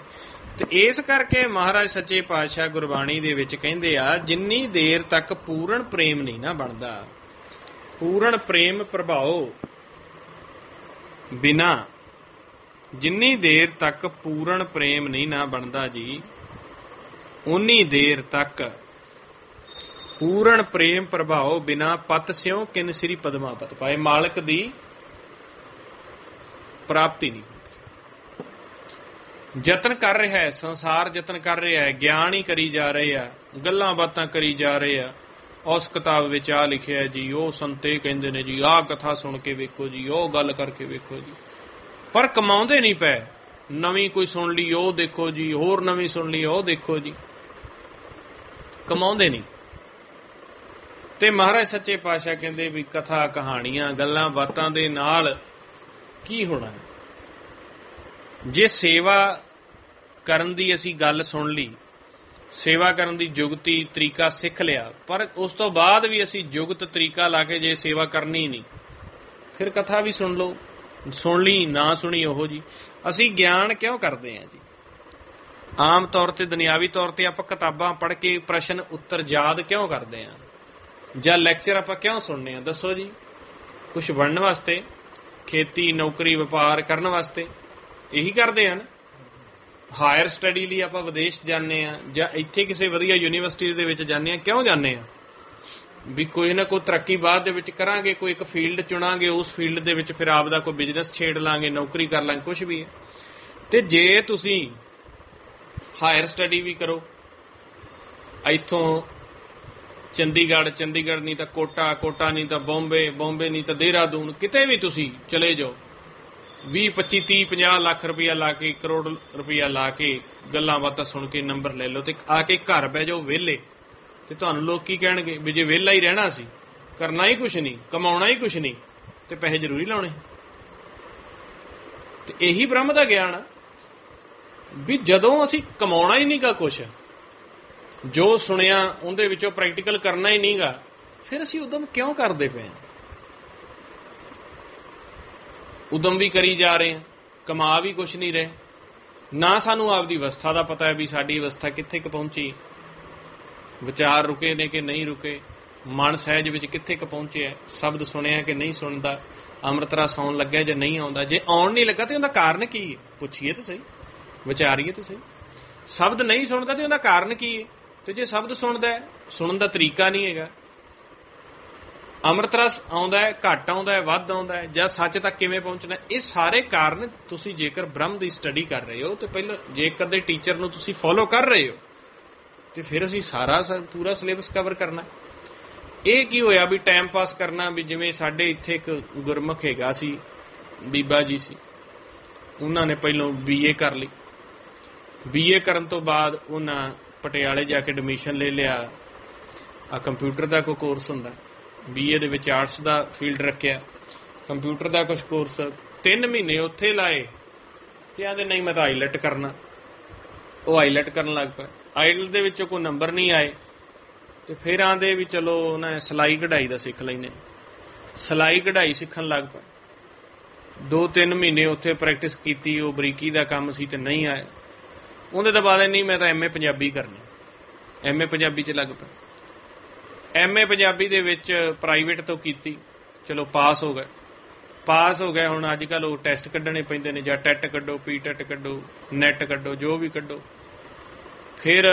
ਤੇ ਇਸ ਕਰਕੇ ਮਹਾਰਾਜ ਸੱਚੇ ਪਾਤਸ਼ਾਹ ਗੁਰਬਾਣੀ ਦੇ ਵਿੱਚ ਕਹਿੰਦੇ ਆ, ਜਿੰਨੀ ਦੇਰ ਤੱਕ ਪੂਰਨ ਪ੍ਰੇਮ ਨਹੀਂ ਨਾ ਬਣਦਾ, ਪੂਰਨ ਪ੍ਰੇਮ ਪ੍ਰਭਾਵ ਬਿਨਾ, ਜਿੰਨੀ ਦੇਰ ਤੱਕ ਪੂਰਨ ਪ੍ਰੇਮ ਨਹੀਂ ਨਾ ਬਣਦਾ ਜੀ, ਉਨੀ ਦੇਰ ਤੱਕ ਪੂਰਨ ਪ੍ਰੇਮ ਪ੍ਰਭਾਵ ਬਿਨਾ ਪਤ ਸਿਉ ਕਿਨ ਸ੍ਰੀ ਪਦਮਾਪਤ ਪਾਏ, ਮਾਲਕ ਦੀ ਪ੍ਰਾਪਤੀ ਨਹੀਂ। ਯਤਨ ਕਰ ਰਿਹਾ ਹੈ ਸੰਸਾਰ, ਯਤਨ ਕਰ ਰਿਹਾ ਹੈ, ਗਿਆਨ ਹੀ ਕਰੀ ਜਾ ਰਹੇ ਆ, ਗੱਲਾਂ ਬਾਤਾਂ ਕਰੀ ਜਾ ਰਹੇ ਆ। ਉਸ ਕਿਤਾਬ ਵਿੱਚ ਆ ਲਿਖਿਆ ਜੀ, ਉਹ ਸੰਤੇ ਕਹਿੰਦੇ ਨੇ ਜੀ, ਆਹ ਕਥਾ ਸੁਣ ਕੇ ਵੇਖੋ ਜੀ, ਉਹ ਗੱਲ ਕਰਕੇ ਵੇਖੋ ਜੀ, ਪਰ ਕਮਾਉਂਦੇ ਨਹੀਂ ਪਏ। ਨਵੀਂ ਕੋਈ ਸੁਣ ਲਈ ਉਹ ਦੇਖੋ ਜੀ, ਹੋਰ ਨਵੀਂ ਸੁਣ ਲਈ ਉਹ ਦੇਖੋ ਜੀ, ਕਮਾਉਂਦੇ ਨਹੀਂ। ਤੇ ਮਹਾਰਾਜ ਸੱਚੇ ਪਾਤਸ਼ਾਹ ਕਹਿੰਦੇ ਵੀ ਕਥਾ ਕਹਾਣੀਆਂ ਗੱਲਾਂ ਬਾਤਾਂ ਦੇ ਨਾਲ ਕੀ ਹੋਣਾ? ਜੇ ਸੇਵਾ ਕਰਨ ਦੀ ਅਸੀਂ ਗੱਲ ਸੁਣ ਲਈ, ਸੇਵਾ ਕਰਨ ਦੀ ਜੁਗਤੀ ਤਰੀਕਾ ਸਿੱਖ ਲਿਆ, ਪਰ ਉਸ ਤੋਂ ਬਾਅਦ ਵੀ ਅਸੀਂ ਜੁਗਤ ਤਰੀਕਾ ਲਾ ਕੇ ਜੇ ਸੇਵਾ ਕਰਨੀ ਨਹੀਂ, ਫਿਰ ਕਥਾ ਵੀ ਸੁਣ ਲਓ, ਸੁਣ ਲਈ ਨਾ ਸੁਣੀ ਉਹੋ ਜੀ। ਅਸੀਂ ਗਿਆਨ ਕਿਉਂ ਕਰਦੇ ਹਾਂ ਜੀ? ਆਮ ਤੌਰ ਤੇ ਦੁਨਿਆਵੀ ਤੌਰ ਤੇ ਆਪਾਂ ਕਿਤਾਬਾਂ ਪੜ੍ਹ ਕੇ ਪ੍ਰਸ਼ਨ ਉੱਤਰ ਯਾਦ ਕਿਉਂ ਕਰਦੇ ਹਾਂ, ਜਾਂ ਲੈਕਚਰ ਆਪਾਂ ਕਿਉਂ ਸੁਣਨੇ ਆ? ਦੱਸੋ ਜੀ। ਕੁਛ ਬਣਨ ਵਾਸਤੇ, ਖੇਤੀ ਨੌਕਰੀ ਵਪਾਰ ਕਰਨ ਵਾਸਤੇ ਇਹੀ ਕਰਦੇ ਹਨ। ਹਾਇਰ ਸਟੱਡੀ ਲਈ ਆਪਾਂ ਵਿਦੇਸ਼ ਜਾਂਦੇ ਆ, ਜਾਂ ਇੱਥੇ ਕਿਸੇ ਵਧੀਆ ਯੂਨੀਵਰਸਿਟੀ ਦੇ ਵਿੱਚ ਜਾਂਦੇ ਆ, ਕਿਉਂ ਜਾਂਦੇ ਆ? ਵੀ ਕੋਈ ਨਾ ਕੋਈ ਤਰੱਕੀ ਬਾਅਦ ਦੇ ਵਿੱਚ ਕਰਾਂਗੇ, ਕੋਈ ਇੱਕ ਫੀਲਡ ਚੁਣਾਂਗੇ, ਉਸ ਫੀਲਡ ਦੇ ਵਿੱਚ ਫਿਰ ਆਪ ਦਾ ਕੋਈ ਬਿਜ਼ਨਸ ਛੇੜ ਲਾਂਗੇ, ਨੌਕਰੀ ਕਰ ਲਾਂਗੇ, ਕੁਛ ਵੀ ਹੈ। ਤੇ ਜੇ ਤੁਸੀਂ ਹਾਇਰ ਸਟੱਡੀ ਵੀ ਕਰੋ, ਇੱਥੋਂ ਚੰਡੀਗੜ੍ਹ ਨਹੀਂ ਤਾਂ ਕੋਟਾ ਨਹੀਂ ਤਾਂ ਬੰਬੇ ਨਹੀਂ ਤਾਂ ਦੇਹਰਾਦੂਨ, ਕਿਤੇ ਵੀ ਤੁਸੀਂ ਚਲੇ ਜਾਓ, 20 25 30 50 ਲੱਖ ਰੁਪਇਆ ਲਾ ਕੇ, ਕਰੋੜ ਰੁਪਇਆ ਲਾ ਕੇ ਗੱਲਾਂ ਬਾਤਾਂ ਸੁਣ ਕੇ ਨੰਬਰ ਲੈ ਲਓ ਤੇ ਆ ਕੇ ਘਰ ਬਹਿ ਜਾਓ ਵਿਹਲੇ, ਤੇ ਤੁਹਾਨੂੰ ਲੋਕ ਕੀ ਕਹਿਣਗੇ ਵੀ ਜੇ ਵਿਹਲਾ ਹੀ ਰਹਿਣਾ ਸੀ, ਕਰਨਾ ਹੀ ਕੁਛ ਨਹੀਂ, ਕਮਾਉਣਾ ਹੀ ਕੁਛ ਨਹੀਂ, ਤੇ ਪੈਸੇ ਜ਼ਰੂਰੀ ਲਾਉਣੇ। ਤੇ ਇਹੀ ਬ੍ਰਹਮ ਦਾ ਗਿਆਨ ਆ ਵੀ ਜਦੋਂ ਅਸੀਂ ਕਮਾਉਣਾ ਹੀ ਨਹੀਂਗਾ ਕੁਛ, ਜੋ ਸੁਣਿਆ ਉਹਦੇ ਵਿੱਚੋਂ ਪ੍ਰੈਕਟੀਕਲ ਕਰਨਾ ਹੀ ਨਹੀਂਗਾ, ਫਿਰ ਅਸੀਂ ਉਦਮ ਕਿਉਂ ਕਰਦੇ ਪਏ ਹਾਂ? ਉਦਮ ਵੀ ਕਰੀ ਜਾ ਰਹੇ ਹਾਂ, ਕਮਾ ਵੀ ਕੁਛ ਨਹੀਂ ਰਹੇ, ਨਾ ਸਾਨੂੰ ਆਪਦੀ ਅਵਸਥਾ ਦਾ ਪਤਾ ਹੈ ਵੀ ਸਾਡੀ ਅਵਸਥਾ ਕਿੱਥੇ ਕੁ ਪਹੁੰਚੀ, ਵਿਚਾਰ ਰੁਕੇ ਨੇ ਕਿ ਨਹੀਂ ਰੁਕੇ, ਮਨ ਸਹਿਜ ਵਿੱਚ ਕਿੱਥੇ ਕੁ ਪਹੁੰਚਿਆ, ਸ਼ਬਦ ਸੁਣਿਆ ਕਿ ਨਹੀਂ ਸੁਣਦਾ, ਅੰਮ੍ਰਿਤ ਰਸ ਆਉਣ ਲੱਗਿਆ ਜਾਂ ਨਹੀਂ ਆਉਂਦਾ। ਜੇ ਆਉਣ ਨਹੀਂ ਲੱਗਾ ਤੇ ਉਹਦਾ ਕਾਰਨ ਕੀ ਹੈ? ਪੁੱਛੀਏ ਤਾਂ ਸਹੀ, ਵਿਚਾਰੀਏ ਤਾਂ ਸਹੀ। ਸ਼ਬਦ ਨਹੀਂ ਸੁਣਦਾ ਤੇ ਉਹਦਾ ਕਾਰਨ ਕੀ ਹੈ? ਤੇ ਜੇ ਸ਼ਬਦ ਸੁਣਦਾ, ਸੁਣਨ ਦਾ ਤਰੀਕਾ ਨਹੀਂ ਹੈਗਾ, ਅੰਮ੍ਰਿਤ ਰਸ ਆਉਂਦਾ ਹੈ, ਘੱਟ ਆਉਂਦਾ ਹੈ, ਵੱਧ ਆਉਂਦਾ ਹੈ, ਜਾਂ ਸੱਚ ਤੱਕ ਕਿਵੇਂ ਪਹੁੰਚਣਾ, ਇਹ ਸਾਰੇ ਕਾਰਨ ਤੁਸੀਂ ਜੇਕਰ ਬ੍ਰਹਮ ਦੀ ਸਟੱਡੀ ਕਰ ਰਹੇ ਹੋ ਤੇ ਪਹਿਲਾਂ ਜੇ ਕਦੇ ਟੀਚਰ ਨੂੰ ਤੁਸੀਂ ਫੋਲੋ ਕਰ ਰਹੇ ਹੋ ਤੇ ਫਿਰ ਅਸੀਂ ਸਾਰਾ ਪੂਰਾ ਸਿਲੇਬਸ ਕਵਰ ਕਰਨਾ। ਇਹ ਕੀ ਹੋਇਆ ਵੀ ਟਾਈਮ ਪਾਸ ਕਰਨਾ? ਵੀ ਜਿਵੇਂ ਸਾਡੇ ਇੱਥੇ ਇੱਕ ਗੁਰਮੁਖ ਹੈਗਾ ਸੀ, ਬੀਬਾ ਜੀ ਸੀ, ਉਹਨਾਂ ਨੇ ਪਹਿਲਾਂ BA ਕਰ ਲਈ। BA ਕਰਨ ਤੋਂ ਬਾਅਦ ਉਹਨਾਂ ਪਟਿਆਲੇ ਜਾ ਕੇ ਐਡਮਿਸ਼ਨ ਲੈ ਲਿਆ। ਆ ਕੰਪਿਊਟਰ ਦਾ ਕੋਈ ਕੋਰਸ ਹੁੰਦਾ, BA ਦੇ ਵਿੱਚ ਆਰਟਸ ਦਾ ਫੀਲਡ ਰੱਖਿਆ, ਕੰਪਿਊਟਰ ਦਾ ਕੁਛ ਕੋਰਸ 3 ਮਹੀਨੇ ਉੱਥੇ ਲਾਏ ਤੇ ਆਂਦੇ ਨਹੀਂ ਮੈਂ ਤਾਂ ਆਈਲੈਟ ਕਰਨਾ। ਉਹ ਆਈਲੈਟ ਕਰਨ ਲੱਗ ਪਏ। ਆਈਲੈਟ ਦੇ ਵਿੱਚੋਂ ਕੋਈ ਨੰਬਰ ਨਹੀਂ ਆਏ ਤੇ ਫਿਰ ਆਂਦੇ ਵੀ ਚਲੋ ਉਹਨਾਂ ਸਿਲਾਈ ਕਢਾਈ ਦਾ ਸਿੱਖ ਲੈਂਦੇ। ਸਿਲਾਈ ਕਢਾਈ ਸਿੱਖਣ ਲੱਗ ਪਏ। 2-3 ਮਹੀਨੇ ਉੱਥੇ ਪ੍ਰੈਕਟਿਸ ਕੀਤੀ, ਉਹ ਬਰੀਕੀ ਦਾ ਕੰਮ ਸੀ ਤੇ ਨਹੀਂ ਆਇਆ। ਉਹਦੇ ਤੋਂ ਬਾਅਦ ਨਹੀਂ ਮੈਂ ਤਾਂ MA ਪੰਜਾਬੀ ਕਰਨੀ। MA ਪੰਜਾਬੀ 'ਚ ਲੱਗ ਪਏ। MA ਪੰਜਾਬੀ ਦੇ ਵਿੱਚ ਪ੍ਰਾਈਵੇਟ ਤੋਂ ਕੀਤੀ, ਚਲੋ ਪਾਸ ਹੋ ਗਏ। ਹੁਣ ਅੱਜ ਕੱਲ੍ਹ ਉਹ ਟੈਸਟ ਕੱਢਣੇ ਪੈਂਦੇ ਨੇ, ਜਾਂ ਟੈਟ ਕੱਢੋ, PTET ਕੱਢੋ, ਨੈਟ ਕੱਢੋ, ਜੋ ਵੀ ਕੱਢੋ। ਫਿਰ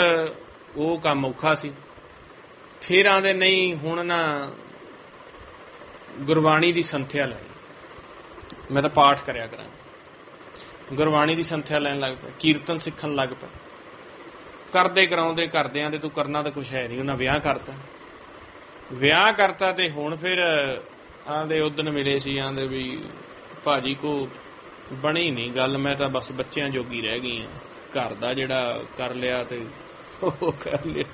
ਉਹ ਕੰਮ ਔਖਾ ਸੀ। ਫਿਰ ਆਂਦੇ ਨਹੀਂ ਹੁਣ ਨਾ ਗੁਰਬਾਣੀ ਦੀ ਸੰਥਿਆ ਲੈਣੀ, ਮੈਂ ਤਾਂ ਪਾਠ ਕਰਿਆ ਕਰਾਂ। ਗੁਰਬਾਣੀ ਦੀ ਸੰਥਿਆ ਲੈਣ ਲੱਗ ਪਏ, ਕੀਰਤਨ ਸਿੱਖਣ ਲੱਗ ਪਏ। ਕਰਦੇ ਕਰਾਉਂਦੇ ਘਰਦਿਆਂ ਦੇ ਤੂੰ ਕਰਨਾ ਤਾਂ ਕੁਛ ਹੈ ਨਹੀਂ, ਉਹਨਾਂ ਵਿਆਹ ਕਰਤਾ ਤੇ ਹੁਣ ਫਿਰ ਆਂਦੇ ਉਦਣ ਮਿਲੇ ਸੀ, ਆਂਦੇ ਵੀ ਭਾਜੀ ਕੋ ਬਣੀ ਨਹੀਂ ਗੱਲ, ਮੈਂ ਤਾਂ ਬਸ ਬੱਚਿਆਂ ਜੋਗੀ ਰਹਿ ਗਈ ਹਾਂ, ਘਰ ਦਾ ਜਿਹੜਾ ਕਰ ਲਿਆ ਤੇ ਉਹ ਕਰ ਲਿਆ।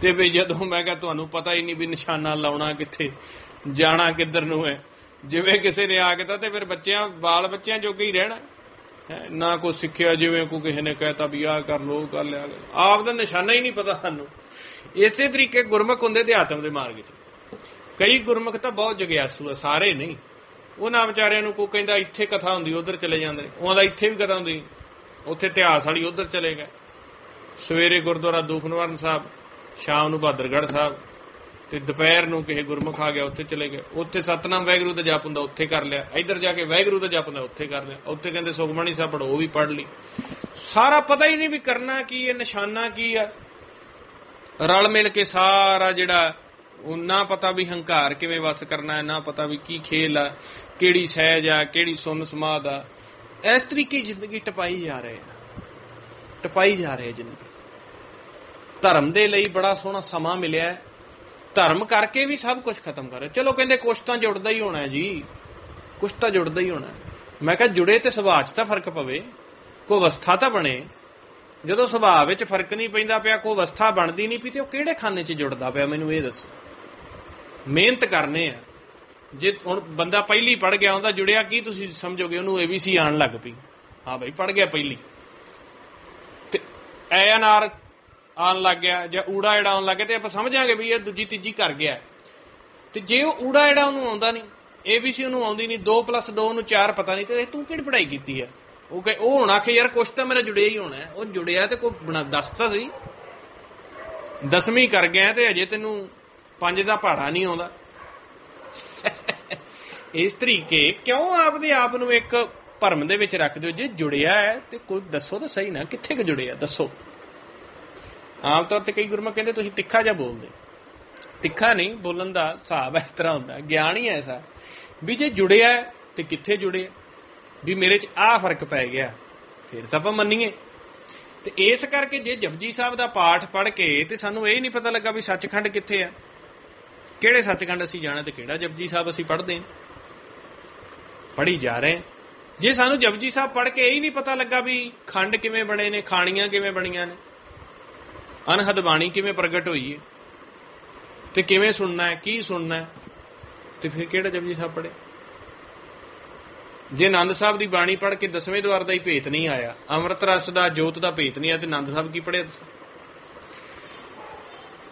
ਤੇ ਵੀ ਜਦੋਂ ਮੈਂ ਕਿਹਾ ਤੁਹਾਨੂੰ ਪਤਾ ਹੀ ਨਹੀਂ ਵੀ ਨਿਸ਼ਾਨਾ ਲਾਉਣਾ ਕਿੱਥੇ, ਜਾਣਾ ਕਿੱਧਰ ਨੂੰ ਹੈ, ਜਿਵੇਂ ਕਿਸੇ ਨੇ ਆ ਕੇ ਤਾਂ ਤੇ ਫਿਰ ਬਾਲ ਬੱਚਿਆਂ ਜੋਗੇ ਹੀ ਰਹਿਣਾ, ਨਾ ਕੋਈ ਸਿੱਖਿਆ, ਜਿਵੇਂ ਕੋਈ ਕਿਸੇ ਨੇ ਕਹਿਤਾ ਵੀ ਆਹ ਕਰ ਲੋ, ਕਰ ਲਿਆ, ਆਪ ਦਾ ਨਿਸ਼ਾਨਾ ਹੀ ਨਹੀਂ ਪਤਾ ਸਾਨੂੰ। ਇਸੇ ਤਰੀਕੇ ਗੁਰਮੁਖ ਹੁੰਦੇ ਅਧਿਆਤਮ ਦੇ ਮਾਰਗ 'ਚ। ਕਈ ਗੁਰਮੁਖ ਤਾਂ ਬਹੁਤ ਜਗਿਆਸੂ ਆ, ਸਾਰੇ ਨਹੀਂ। ਉਹਨਾਂ ਵਿਚਾਰਿਆਂ ਨੂੰ ਕੋਈ ਕਹਿੰਦਾ ਇੱਥੇ ਕਥਾ ਹੁੰਦੀ ਉੱਧਰ ਚਲੇ ਜਾਂਦੇ ਨੇ, ਉਹਨਾਂ ਦਾ ਇੱਥੇ ਵੀ ਕਥਾ ਹੁੰਦੀ, ਉੱਥੇ ਇਤਿਹਾਸ ਵਾਲੀ ਉੱਧਰ ਚਲੇ ਗਏ। ਸਵੇਰੇ ਗੁਰਦੁਆਰਾ ਦੂਖਨਿਵਾਰਨ ਸਾਹਿਬ, ਸ਼ਾਮ ਨੂੰ ਬਹਾਦਰਗੜ੍ਹ ਸਾਹਿਬ, ਤੇ ਦੁਪਹਿਰ ਨੂੰ ਕਿਸੇ ਗੁਰਮੁਖ ਆ ਗਿਆ ਉੱਥੇ ਚਲੇ ਗਏ। ਉੱਥੇ ਸਤਨਾਮ ਵਾਹਿਗੁਰੂ ਦਾ ਜਪ ਹੁੰਦਾ ਉੱਥੇ ਕਰ ਲਿਆ, ਇੱਧਰ ਜਾ ਕੇ ਵਾਹਿਗੁਰੂ ਦਾ ਜਪ ਹੁੰਦਾ ਉੱਥੇ ਕਰ ਲਿਆ। ਉੱਥੇ ਕਹਿੰਦੇ ਸੁਖਮਣੀ ਸਾਹਿਬ ਪੜ੍ਹੋ, ਉਹ ਵੀ ਪੜ੍ਹ ਲਈ। ਸਾਰਾ ਪਤਾ ਹੀ ਨਹੀਂ ਵੀ ਕਰਨਾ ਕੀ ਹੈ, ਨਿਸ਼ਾਨਾ ਕੀ ਆ। ਰਲ ਮਿਲ ਕੇ ਸਾਰਾ ਜਿਹੜਾ ਨਾ ਪਤਾ ਵੀ ਹੰਕਾਰ ਕਿਵੇਂ ਵਸ ਕਰਨਾ ਹੈ, ਨਾ ਪਤਾ ਵੀ ਕੀ ਖੇਲ ਆ, ਕਿਹੜੀ ਸਹਿਜ ਆ, ਕਿਹੜੀ ਸੁੰਨ ਸਮਾਧ ਆ। ਇਸ ਤਰੀਕੇ ਜ਼ਿੰਦਗੀ ਟਪਾਈ ਜਾ ਰਹੇ ਜ਼ਿੰਦਗੀ। ਧਰਮ ਦੇ ਲਈ ਬੜਾ ਸੋਹਣਾ ਸਮਾਂ ਮਿਲਿਆ, ਧਰਮ ਕਰਕੇ ਵੀ ਸਭ ਕੁਝ ਖਤਮ ਕਰ ਰਹੇ। ਚਲੋ ਕਹਿੰਦੇ ਕੁਛ ਤਾਂ ਜੁੜਦਾ ਹੀ ਹੋਣਾ ਜੀ, ਕੁਛ ਤਾਂ ਜੁੜਦਾ ਹੀ ਹੋਣਾ। ਮੈਂ ਕਿਹਾ ਜੁੜੇ ਤੇ ਸੁਭਾਅ 'ਚ ਤਾਂ ਫਰਕ ਪਵੇ, ਕੋਈ ਅਵਸਥਾ ਤਾਂ ਬਣੇ। ਜਦੋਂ ਸੁਭਾਅ ਵਿੱਚ ਫਰਕ ਨਹੀਂ ਪੈਂਦਾ ਪਿਆ, ਕੋਈ ਅਵਸਥਾ ਬਣਦੀ ਨਹੀਂ ਪਈ, ਤੇ ਉਹ ਕਿਹੜੇ ਖਾਨੇ 'ਚ ਜੁੜਦਾ ਪਿਆ ਮੈਨੂੰ ਇਹ ਦੱਸੋ। ਮਿਹਨਤ ਕਰਨੇ ਆ। ਜੇ ਹੁਣ ਬੰਦਾ ਪਹਿਲੀ ਪੜ੍ਹ ਗਿਆ, ਉਹਦਾ ਜੁੜਿਆ ਕੀ ਤੁਸੀਂ ਸਮਝੋਗੇ? ਉਹਨੂੰ ABC ਆਉਣ ਲੱਗ ਪਈ, ਹਾਂ ਬਈ ਪੜ੍ਹ ਗਿਆ ਪਹਿਲੀ, ਤੇ ANR ਆਉਣ ਲੱਗ ਗਿਆ, ਜਾਂ ਊੜਾ ਏੜਾ ਆਉਣ ਲੱਗ ਗਿਆ, ਤੇ ਆਪਾਂ ਸਮਝਾਂਗੇ ਵੀ ਇਹ ਦੂਜੀ ਤੀਜੀ ਕਰ ਗਿਆ। ਤੇ ਜੇ ਉਹ ਊੜਾ ਏੜਾ ਉਹਨੂੰ ਆਉਂਦਾ ਨਹੀਂ, ABC ਉਹਨੂੰ ਆਉਂਦੀ ਨਹੀਂ, 2+2 ਉਹਨੂੰ 4 ਪਤਾ ਨਹੀਂ, ਤੇ ਤੂੰ ਕਿਹੜੀ ਪੜ੍ਹਾਈ ਕੀਤੀ ਆ? ਉਹ ਹੁਣ ਆਖੇ ਯਾਰ ਕੁਛ ਤਾਂ ਮੇਰਾ ਜੁੜਿਆ ਹੀ ਹੋਣਾ। ਉਹ ਜੁੜਿਆ ਤੇ ਕੋਈ ਦੱਸਤਾ ਸੀ। 10ਵੀਂ ਕਰ ਗਿਆ ਤੇ ਅਜੇ ਤੈਨੂੰ 5 ਦਾ ਪਹਾੜਾ ਨਹੀਂ ਆਉਂਦਾ। ਇਸ ਤਰੀਕੇ ਕਿਉਂ ਆਪਦੇ ਆਪ ਨੂੰ ਇੱਕ ਭਰਮ ਦੇ ਵਿੱਚ ਰੱਖਦੇ ਹੋ? ਜੇ ਜੁੜਿਆ ਹੈ ਤੇ ਕੋਈ ਦੱਸੋ ਤਾਂ ਸਹੀ ਨਾ, ਕਿੱਥੇ ਕੁ ਜੁੜਿਆ ਦੱਸੋ। ਆਮ ਤੌਰ ਤੇ ਕਈ ਗੁਰਮੁਖ ਕਹਿੰਦੇ ਤੁਸੀਂ ਤਿੱਖਾ ਜਿਹਾ ਬੋਲਦੇ। ਤਿੱਖਾ ਨਹੀਂ, ਬੋਲਣ ਦਾ ਹਿਸਾਬ ਇਸ ਤਰ੍ਹਾਂ ਹੁੰਦਾ, ਗਿਆਨ ਹੀ ਐਸਾ ਵੀ ਜੇ ਜੁੜਿਆ ਤੇ ਕਿੱਥੇ ਜੁੜਿਆ, ਵੀ ਮੇਰੇ 'ਚ ਆਹ ਫਰਕ ਪੈ ਗਿਆ, ਫਿਰ ਤਾਂ ਆਪਾਂ ਮੰਨੀਏ। ਤੇ ਇਸ ਕਰਕੇ ਜੇ ਜਪਜੀ ਸਾਹਿਬ ਦਾ ਪਾਠ ਪੜ੍ਹ ਕੇ ਤੇ ਸਾਨੂੰ ਇਹ ਨਹੀਂ ਪਤਾ ਲੱਗਾ ਵੀ ਸੱਚਖੰਡ ਕਿੱਥੇ ਆ, ਕਿਹੜੇ ਸੱਚਖੰਡ ਅਸੀਂ ਜਾਣਾ, ਤੇ ਕਿਹੜਾ ਜਪਜੀ ਸਾਹਿਬ ਅਸੀਂ ਪੜ੍ਹਦੇ ਹਾਂ, ਪੜ੍ਹੀ ਜਾ ਰਹੇ। ਜੇ ਸਾਨੂੰ ਜਪਜੀ ਸਾਹਿਬ ਪੜ੍ਹ ਕੇ ਇਹ ਹੀ ਨਹੀਂ ਪਤਾ ਲੱਗਾ ਵੀ ਖੰਡ ਕਿਵੇਂ ਬਣੇ ਨੇ, ਖਾਣੀਆਂ ਕਿਵੇਂ ਬਣੀਆਂ ਨੇ, ਅਨਹਦ ਬਾਣੀ ਕਿਵੇਂ ਪ੍ਰਗਟ ਹੋਈ ਹੈ, ਤੇ ਕਿਵੇਂ ਸੁਣਨਾ ਹੈ, ਕੀ ਸੁਣਨਾ ਹੈ, ਤੇ ਫਿਰ ਕਿਹੜਾ ਜਪਜੀ ਸਾਹਿਬ ਪੜ੍ਹੇ? ਜੇ ਆਨੰਦ ਸਾਹਿਬ ਦੀ ਬਾਣੀ ਪੜ੍ਹ ਕੇ 10ਵੇਂ ਦੁਆਰ ਦਾ ਹੀ ਭੇਤ ਨਹੀਂ ਆਇਆ, ਅੰਮ੍ਰਿਤ ਰਸ ਦਾ, ਜੋਤ ਦਾ ਭੇਤ ਨਹੀਂ ਆਇਆ, ਤੇ ਆਨੰਦ ਸਾਹਿਬ ਕੀ ਪੜ੍ਹਿਆ ਤੁਸੀਂ?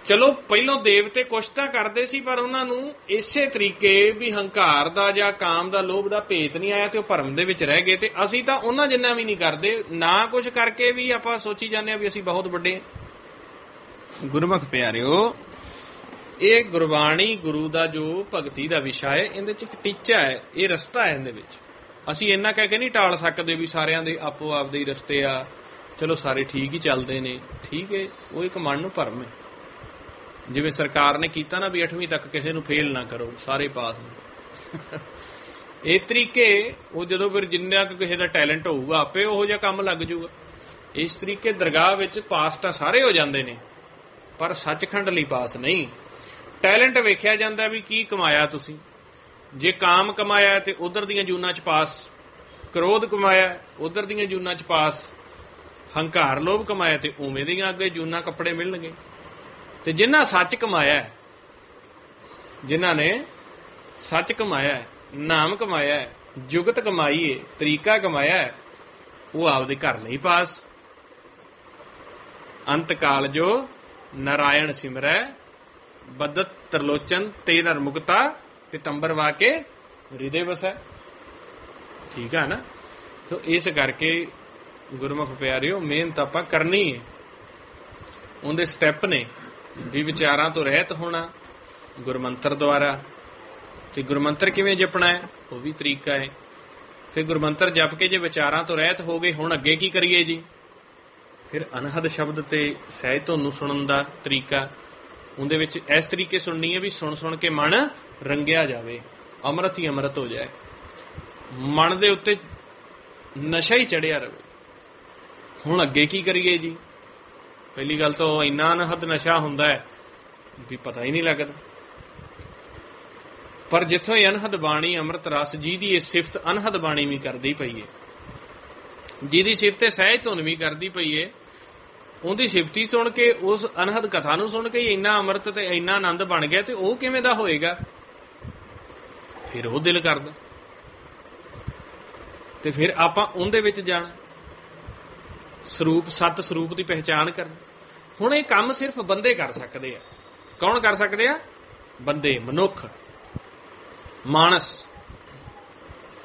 ਚਲੋ ਪਹਿਲੋਂ ਦੇਵਤੇ ਕੁਛ ਤਾਂ ਕਰਦੇ ਸੀ, ਪਰ ਉਹਨਾਂ ਨੂੰ ਇਸੇ ਤਰੀਕੇ ਵੀ ਹੰਕਾਰ ਦਾ ਜਾਂ ਕਾਮ ਦਾ, ਲੋਭ ਦਾ ਭੇਤ ਨਹੀਂ ਆਇਆ ਤੇ ਉਹ ਭਰਮ ਦੇ ਵਿੱਚ ਰਹਿ ਗਏ। ਤੇ ਅਸੀਂ ਤਾਂ ਉਹਨਾਂ ਜਿੰਨਾ ਵੀ ਨਹੀਂ ਕਰਦੇ, ਨਾ ਕੁਛ ਕਰਕੇ ਵੀ ਆਪਾਂ ਸੋਚੀ ਜਾਂਦੇ ਹਾਂ ਵੀ ਅਸੀਂ ਬਹੁਤ ਵੱਡੇ ਹਾਂ। ਗੁਰਮੁਖ ਪਿਆਰਿਓ, ਇਹ ਗੁਰਬਾਣੀ ਗੁਰੂ ਦਾ ਜੋ ਭਗਤੀ ਦਾ ਵਿਸ਼ਾ ਹੈ, ਇਹਦੇ 'ਚ ਇੱਕ ਟੀਚਾ ਹੈ, ਇਹ ਰਸਤਾ ਹੈ। ਇਹਦੇ ਵਿੱਚ ਅਸੀਂ ਇੰਨਾ ਕਹਿ ਕੇ ਨਹੀਂ ਟਾਲ ਸਕਦੇ ਵੀ ਸਾਰਿਆਂ ਦੇ ਆਪੋ ਆਪ ਦੇ ਹੀ ਰਸਤੇ ਆ, ਚਲੋ ਸਾਰੇ ਠੀਕ ਹੀ ਚੱਲਦੇ ਨੇ। ਠੀਕ ਹੈ, ਉਹ ਇੱਕ ਮਨ ਨੂੰ ਭਰਮ ਹੈ। ਜਿਵੇਂ ਸਰਕਾਰ ਨੇ ਕੀਤਾ ਨਾ ਵੀ 8ਵੀਂ ਤੱਕ ਕਿਸੇ ਨੂੰ ਫੇਲ ਨਾ ਕਰੋ, ਸਾਰੇ ਪਾਸ ਨੇ। ਇਹ ਤਰੀਕੇ ਉਹ ਜਦੋਂ ਫਿਰ ਜਿੰਨਾ ਕੁ ਕਿਸੇ ਦਾ ਟੈਲੈਂਟ ਹੋਊਗਾ ਆਪੇ ਉਹੋ ਜਿਹਾ ਕੰਮ ਲੱਗ ਜਾਊਗਾ। ਇਸ ਤਰੀਕੇ ਦਰਗਾਹ ਵਿੱਚ ਪਾਸ ਤਾਂ ਸਾਰੇ ਹੋ ਜਾਂਦੇ ਨੇ, ਪਰ ਸੱਚਖੰਡ ਲਈ ਪਾਸ ਨਹੀਂ। ਟੈਲੈਂਟ ਵੇਖਿਆ ਜਾਂਦਾ ਵੀ ਕੀ ਕਮਾਇਆ ਤੁਸੀਂ। ਜੇ ਕਾਮ ਕਮਾਇਆ ਤੇ ਉਧਰ ਦੀਆਂ ਜੂਨਾਂ 'ਚ ਪਾਸ, ਕ੍ਰੋਧ ਕਮਾਇਆ ਉਧਰ ਦੀਆਂ ਜੂਨਾਂ 'ਚ ਪਾਸ, ਹੰਕਾਰ ਲੋਭ ਕਮਾਇਆ ਤੇ ਉਵੇਂ ਦੀਆਂ ਅੱਗੇ ਜੂਨਾਂ ਕੱਪੜੇ ਮਿਲਣਗੇ। ਤੇ ਜਿਨ੍ਹਾਂ ਸੱਚ ਕਮਾਇਆ, ਜਿਨ੍ਹਾਂ ਨੇ ਸੱਚ ਕਮਾਇਆ, ਨਾਮ ਕਮਾਇਆ, ਜੁਗਤ ਕਮਾਈ ਹੈ, ਤਰੀਕਾ ਕਮਾਇਆ, ਉਹ ਆਪਦੇ ਘਰ ਲਈ ਪਾਸ। ਅੰਤ ਕਾਲ ਜੋ ਨਾਰਾਇਣ ਸਿਮਰੈ, ਬਦਤ ਤਰਲੋਚਨ ਤੇ ਨਰ ਮੁਕਤਾ, ਪਿਤੰਬਰ ਵਾਕੇ ਹਿਰਦੇ ਵਸੈ। ਠੀਕ ਆ ਨਾ? ਸੋ ਇਸ ਕਰਕੇ ਗੁਰਮੁਖ ਪਿਆਰਿਓ, ਮਿਹਨਤ ਆਪਾਂ ਕਰਨੀ ਹੈ। ਉਹਦੇ ਸਟੈਪ ਨੇ ਵੀ ਵਿਚਾਰਾਂ ਤੋਂ ਰਹਿਤ ਹੋਣਾ ਗੁਰਮੰਤਰ ਦੁਆਰਾ, ਤੇ ਗੁਰਮੰਤਰ ਕਿਵੇਂ ਜਪਣਾ ਹੈ ਉਹ ਵੀ ਤਰੀਕਾ ਹੈ। ਫਿਰ ਗੁਰਮੰਤਰ ਜਪ ਕੇ ਜੇ ਵਿਚਾਰਾਂ ਤੋਂ ਰਹਿਤ ਹੋ ਗਏ, ਹੁਣ ਅੱਗੇ ਕੀ ਕਰੀਏ ਜੀ? ਫਿਰ ਅਨਹਦ ਸ਼ਬਦ ਤੇ ਸਹਿਜ ਧੁਨ ਸੁਣਨ ਦਾ ਤਰੀਕਾ, ਉਹਦੇ ਵਿੱਚ ਇਸ ਤਰੀਕੇ ਸੁਣਨੀ ਹੈ ਵੀ ਸੁਣ ਸੁਣ ਕੇ ਮਨ ਰੰਗਿਆ ਜਾਵੇ, ਅੰਮ੍ਰਿਤ ਹੀ ਅੰਮ੍ਰਿਤ ਹੋ ਜਾਏ, ਮਨ ਦੇ ਉੱਤੇ ਨਸ਼ਾ ਹੀ ਚੜਿਆ ਰਹੇ। ਹੁਣ ਅੱਗੇ ਕੀ ਕਰੀਏ ਜੀ? ਪਹਿਲੀ ਗੱਲ ਤਾਂ ਇੰਨਾ ਅਨਹਦ ਨਸ਼ਾ ਹੁੰਦਾ ਹੈ ਵੀ ਪਤਾ ਹੀ ਨਹੀਂ ਲੱਗਦਾ। ਪਰ ਜਿੱਥੋਂ ਹੀ ਅਨਹਦ ਬਾਣੀ ਅੰਮ੍ਰਿਤ ਰਸ, ਜਿਹਦੀ ਇਹ ਸਿਫਤ ਅਨਹਦ ਬਾਣੀ ਵੀ ਕਰਦੀ ਪਈ ਹੈ, ਜਿਹਦੀ ਸਿਫਤ ਸਹਿਜ ਧੁਨ ਵੀ ਕਰਦੀ ਪਈ ਹੈ, ਉਹਦੀ ਸਿਫਤੀ ਸੁਣ ਕੇ, ਉਸ ਅਨਹਦ ਕਥਾ ਨੂੰ ਸੁਣ ਕੇ ਇੰਨਾ ਅੰਮ੍ਰਿਤ ਤੇ ਇੰਨਾ ਆਨੰਦ ਬਣ ਗਿਆ, ਤੇ ਉਹ ਕਿਵੇਂ ਦਾ ਹੋਏਗਾ? ਫਿਰ ਉਹ ਦਿਲ ਕਰਦਾ, ਤੇ ਫਿਰ ਆਪਾਂ ਉਹਦੇ ਵਿੱਚ ਜਾਣਾ, ਸਰੂਪ ਸਤ ਸਰੂਪ ਦੀ ਪਹਿਚਾਣ ਕਰਨੀ। ਹੁਣ ਇਹ ਕੰਮ ਸਿਰਫ ਬੰਦੇ ਕਰ ਸਕਦੇ ਆ। ਕੌਣ ਕਰ ਸਕਦੇ ਆ? ਬੰਦੇ, ਮਨੁੱਖ, ਮਾਨਸ।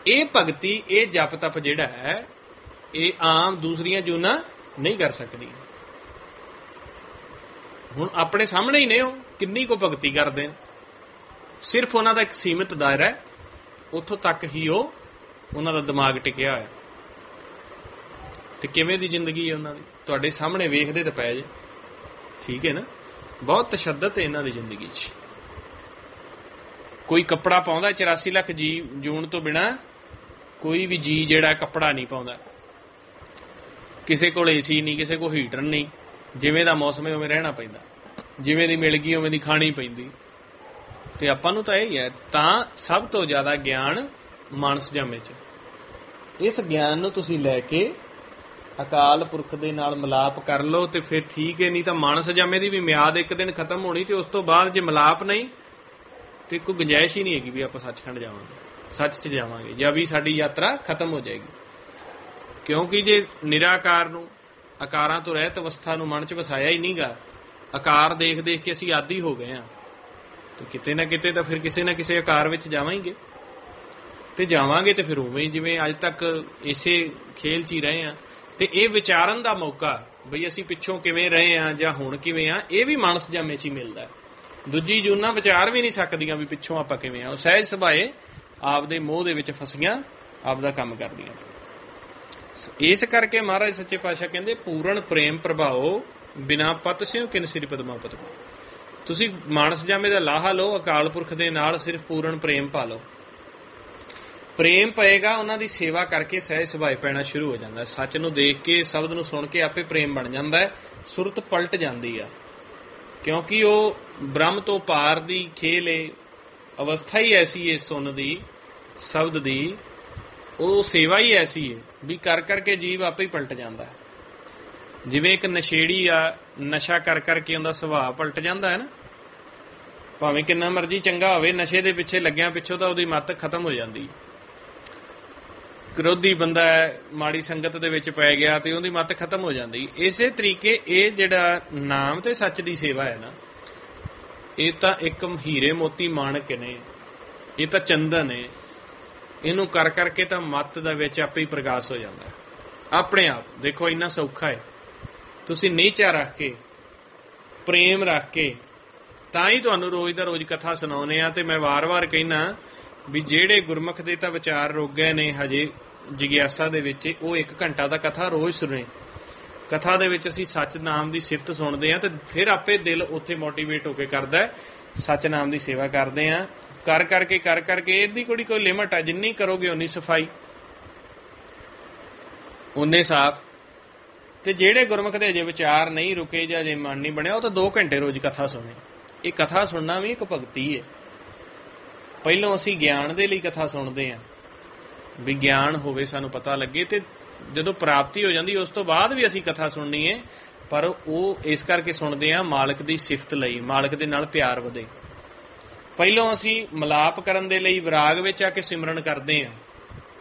ਇਹ ਭਗਤੀ, ਇਹ ਜਪ ਤਪ ਜਿਹੜਾ ਹੈ, ਇਹ ਆਮ ਦੂਸਰੀਆਂ ਜੂਨਾਂ ਨਹੀਂ ਕਰ ਸਕਦੀ। ਹੁਣ ਆਪਣੇ ਸਾਹਮਣੇ ਹੀ ਨੇ, ਉਹ ਕਿੰਨੀ ਕੋ ਭਗਤੀ ਕਰਦੇ ਨੇ। ਸਿਰਫ ਉਹਨਾਂ ਦਾ ਇੱਕ ਸੀਮਿਤ ਦਾਇਰਾ ਹੈ, ਉੱਥੋਂ ਤੱਕ ਹੀ ਉਹਨਾਂ ਦਾ ਦਿਮਾਗ ਟਿਕਿਆ ਹੋਇਆ। ਤੇ ਕਿਵੇਂ ਦੀ ਜ਼ਿੰਦਗੀ ਹੈ ਉਹਨਾਂ ਦੀ, ਤੁਹਾਡੇ ਸਾਹਮਣੇ ਵੇਖਦੇ ਤਾਂ ਪੈ ਜੇ। ਠੀਕ ਹੈ ਨਾ? ਬਹੁਤ ਤਸ਼ੱਦਦ ਹੈ ਇਹਨਾਂ ਦੀ ਜ਼ਿੰਦਗੀ 'ਚ। ਕੋਈ ਕੱਪੜਾ ਪਾਉਂਦਾ 84 ਲੱਖ ਜੀ ਜੂਣ ਤੋਂ ਬਿਨਾਂ, ਕੋਈ ਵੀ ਜੀ ਜਿਹੜਾ ਕੱਪੜਾ ਨਹੀਂ ਪਾਉਂਦਾ। ਕਿਸੇ ਕੋਲ ਏਸੀ ਨਹੀਂ, ਕਿਸੇ ਕੋਲ ਹੀਟਰ ਨਹੀਂ। ਜਿਵੇਂ ਦਾ ਮੌਸਮ ਹੈ ਉਵੇਂ ਰਹਿਣਾ ਪੈਂਦਾ, ਜਿਵੇਂ ਦੀ ਮਿਲ ਗਈ ਉਵੇਂ ਦੀ ਖਾਣੀ ਪੈਂਦੀ। ਤੇ ਆਪਾਂ ਨੂੰ ਤਾਂ ਇਹ ਹੈ। ਤਾਂ ਸਭ ਤੋਂ ਜ਼ਿਆਦਾ ਗਿਆਨ ਮਾਨਸ ਜਾਮੇ 'ਚ। ਇਸ ਗਿਆਨ ਨੂੰ ਤੁਸੀਂ ਲੈ ਕੇ ਅਕਾਲ ਪੁਰਖ ਦੇ ਨਾਲ ਮਿਲਾਪ ਕਰ ਲਓ ਤੇ ਫਿਰ ਠੀਕ ਹੈ। ਨਹੀਂ ਤਾਂ ਮਾਨਸ ਜਾਮੇ ਦੀ ਵੀ ਮਿਆਦ ਇੱਕ ਦਿਨ ਖਤਮ ਹੋਣੀ, ਤੇ ਉਸ ਤੋਂ ਬਾਅਦ ਜੇ ਮਿਲਾਪ ਨਹੀਂ ਤੇ ਕੋਈ ਗੁੰਜਾਇਸ਼ ਹੀ ਨਹੀਂ ਹੈਗੀ ਵੀ ਆਪਾਂ ਸੱਚਖੰਡ ਜਾਵਾਂਗੇ, ਸੱਚ 'ਚ ਜਾਵਾਂਗੇ, ਜਾਂ ਵੀ ਸਾਡੀ ਯਾਤਰਾ ਖਤਮ ਹੋ ਜਾਏਗੀ। ਕਿਉਂਕਿ ਜੇ ਨਿਰਾਕਾਰ ਨੂੰ, ਆਕਾਰਾਂ ਤੋਂ ਰਹਿਤ ਅਵਸਥਾ ਨੂੰ ਮਨ 'ਚ ਵਸਾਇਆ ਹੀ ਨਹੀਂਗਾ, ਆਕਾਰ ਦੇਖ ਦੇਖ ਕੇ ਅਸੀਂ ਆਦੀ ਹੋ ਗਏ ਹਾਂ, ਤੇ ਕਿਤੇ ਨਾ ਕਿਤੇ ਤਾਂ ਫਿਰ ਕਿਸੇ ਨਾ ਕਿਸੇ ਆਕਾਰ ਵਿੱਚ ਜਾਵਾਂਗੇ। ਤੇ ਜਾਵਾਂਗੇ ਤੇ ਫਿਰ ਉਵੇਂ ਜਿਵੇਂ ਅੱਜ ਤੱਕ ਇਸੇ ਖੇਲ 'ਚ ਹੀ ਰਹੇ ਹਾਂ। ਤੇ ਇਹ ਵਿਚਾਰਨ ਦਾ ਮੌਕਾ ਬਈ ਅਸੀਂ ਪਿੱਛੋਂ ਕਿਵੇਂ ਰਹੇ ਹਾਂ ਜਾਂ ਹੁਣ ਕਿਵੇਂ ਆ, ਇਹ ਵੀ ਮਾਨਸ ਜਾਮੇ 'ਚ ਹੀ ਮਿਲਦਾ। ਦੂਜੀ ਜੂਨਾਂ ਵਿਚਾਰ ਵੀ ਨਹੀਂ ਸਕਦੀਆਂ ਵੀ ਪਿੱਛੋਂ ਆਪਾਂ ਕਿਵੇਂ ਆ। ਉਹ ਸਹਿਜ ਸੁਭਾਏ ਆਪਦੇ ਮੋਹ ਦੇ ਵਿੱਚ ਫਸੀਆਂ ਆਪਦਾ ਕੰਮ ਕਰਦੀਆਂ। ਇਸ ਕਰਕੇ ਮਹਾਰਾਜ ਸੱਚੇ ਪਾਤਸ਼ਾਹ ਕਹਿੰਦੇ, ਪੂਰਨ ਪ੍ਰੇਮ ਪ੍ਰਭਾਓ ਬਿਨਾ ਪਤ ਸਿਓ ਕਿਨ ਸ੍ਰੀ ਪਦਮਾਪਤ। ਤੁਸੀਂ ਮਾਨਸ ਜਾਮੇ ਦਾ ਲਾਹਾ ਲਓ, ਅਕਾਲ ਪੁਰਖ ਦੇ ਨਾਲ ਸਿਰਫ ਪੂਰਨ ਪ੍ਰੇਮ ਪਾ ਲਓ। ਪ੍ਰੇਮ ਪਏਗਾ, ਉਹਨਾਂ ਦੀ ਸੇਵਾ ਕਰਕੇ ਸਹਿਜ ਸੁਭਾਏ ਪੈਣਾ ਸ਼ੁਰੂ ਹੋ ਜਾਂਦਾ। ਸੱਚ ਨੂੰ ਦੇਖ ਕੇ, ਸ਼ਬਦ ਨੂੰ ਸੁਣ ਕੇ ਆਪੇ ਪ੍ਰੇਮ ਬਣ ਜਾਂਦਾ ਹੈ, ਸੁਰਤ ਪਲਟ ਜਾਂਦੀ ਆ। ਕਿਉਂਕਿ ਉਹ ਬ੍ਰਹਮ ਤੋਂ ਪਾਰ ਦੀ ਖੇਲ ਏ, ਅਵਸਥਾ ਹੀ ਐਸੀ ਏ ਸੁਣ ਦੀ, ਸ਼ਬਦ ਦੀ, ਉਹ ਸੇਵਾ ਹੀ ਐਸੀ ਹੈ ਵੀ ਕਰ ਕਰਕੇ ਜੀਵ ਆਪੇ ਹੀ ਪਲਟ ਜਾਂਦਾ ਹੈ। ਜਿਵੇਂ ਇੱਕ ਨਸ਼ੇੜੀ ਆ, ਨਸ਼ਾ ਕਰ ਕਰਕੇ ਉਹਦਾ ਸੁਭਾਅ ਪਲਟ ਜਾਂਦਾ ਹੈ ਨਾ। ਭਾਵੇਂ ਕਿੰਨਾ ਮਰਜ਼ੀ ਚੰਗਾ ਹੋਵੇ, ਨਸ਼ੇ ਦੇ ਪਿੱਛੇ ਲੱਗਿਆ ਪਿੱਛੋਂ ਤਾਂ ਉਹਦੀ ਮੱਤ ਖਤਮ ਹੋ ਜਾਂਦੀ। ਕਰੋਧੀ ਬੰਦਾ ਹੈ, ਮਾੜੀ ਸੰਗਤ ਦੇ ਵਿੱਚ ਪੈ ਗਿਆ ਤੇ ਉਹਦੀ ਮੱਤ ਖਤਮ ਹੋ ਜਾਂਦੀ। ਇਸੇ ਤਰੀਕੇ ਇਹ ਜਿਹੜਾ ਨਾਮ ਤੇ ਸੱਚ ਦੀ ਸੇਵਾ ਹੈ ਨਾ, ਇਹ ਤਾਂ ਇੱਕ ਹੀਰੇ ਮੋਤੀ ਮਾਣਕ ਨੇ, ਇਹ ਤਾਂ ਚੰਦਨ ਹੈ। ਇਹਨੂੰ ਕਰ ਕਰਕੇ ਤਾਂ ਮੱਤ ਦੇ ਵਿੱਚ ਆਪੇ ਹੀ ਪ੍ਰਕਾਸ਼ ਹੋ ਜਾਂਦਾ ਆਪਣੇ ਆਪ। ਦੇਖੋ ਇੰਨਾ ਸੌਖਾ ਹੈ। ਤੁਸੀਂ ਨੀਚਾ ਰੱਖ ਕੇ, ਪ੍ਰੇਮ ਰੱਖ ਕੇ, ਤਾਂ ਹੀ ਤੁਹਾਨੂੰ ਰੋਜ਼ ਦਾ ਰੋਜ਼ ਕਥਾ ਸੁਣਾਉਂਦੇ ਆ। ਤੇ ਮੈਂ ਵਾਰ-ਵਾਰ ਕਹਿਣਾ ਵੀ ਜਿਹੜੇ ਗੁਰਮੁਖ ਦੇ ਤਾਂ ਵਿਚਾਰ ਰੁਕ ਗਏ ਨੇ ਹਜੇ ਜਿਗਿਆਸਾ ਦੇ ਵਿੱਚ, ਉਹ 1 ਘੰਟਾ ਦਾ ਕਥਾ ਰੋਜ਼ ਸੁਣੇ। ਕਥਾ ਦੇ ਵਿੱਚ ਅਸੀਂ ਸੱਚ ਨਾਮ ਦੀ ਸਿਫਤ ਸੁਣਦੇ ਆ ਤੇ ਫਿਰ ਆਪੇ ਦਿਲ ਉੱਥੇ ਮੋਟੀਵੇਟ ਹੋ ਕੇ ਕਰਦਾ, ਸੱਚ ਨਾਮ ਦੀ ਸੇਵਾ ਕਰਦੇ ਆ। ਕਰ ਕਰਕੇ ਇਹਦੀ ਕੋਈ ਲਿਮਟ ਆ, ਜਿੰਨੀ ਕਰੋਗੇ ਉਨੀ ਸਫਾਈ, ਉਨੇ ਸਾਫ਼। ਤੇ ਜਿਹੜੇ ਗੁਰਮੁਖ ਦੇ ਅਜੇ ਵਿਚਾਰ ਨਹੀਂ ਰੁਕੇ ਜਾਂ ਅਜੇ ਮਨ ਨਹੀਂ ਬਣਿਆ, ਉਹ ਤਾਂ 2 ਘੰਟੇ ਰੋਜ਼ ਕਥਾ ਸੁਣੇ। ਇਹ ਕਥਾ ਸੁਣਨਾ ਵੀ ਇੱਕ ਭਗਤੀ ਹੈ। ਪਹਿਲੋਂ ਅਸੀਂ ਗਿਆਨ ਦੇ ਲਈ ਕਥਾ ਸੁਣਦੇ ਹਾਂ ਵੀ ਗਿਆਨ ਹੋਵੇ, ਸਾਨੂੰ ਪਤਾ ਲੱਗੇ, ਤੇ ਜਦੋਂ ਪ੍ਰਾਪਤੀ ਹੋ ਜਾਂਦੀ ਉਸ ਤੋਂ ਬਾਅਦ ਵੀ ਅਸੀਂ ਕਥਾ ਸੁਣਨੀ ਹੈ। ਪਰ ਉਹ ਇਸ ਕਰਕੇ ਸੁਣਦੇ ਹਾਂ ਮਾਲਕ ਦੀ ਸਿਫਤ ਲਈ, ਮਾਲਕ ਦੇ ਨਾਲ ਪਿਆਰ ਵਧੇ। ਪਹਿਲੋਂ ਅਸੀਂ ਮਿਲਾਪ ਕਰਨ ਦੇ ਲਈ ਵਿਰਾਗ ਵਿੱਚ ਆ ਕੇ ਸਿਮਰਨ ਕਰਦੇ ਹਾਂ,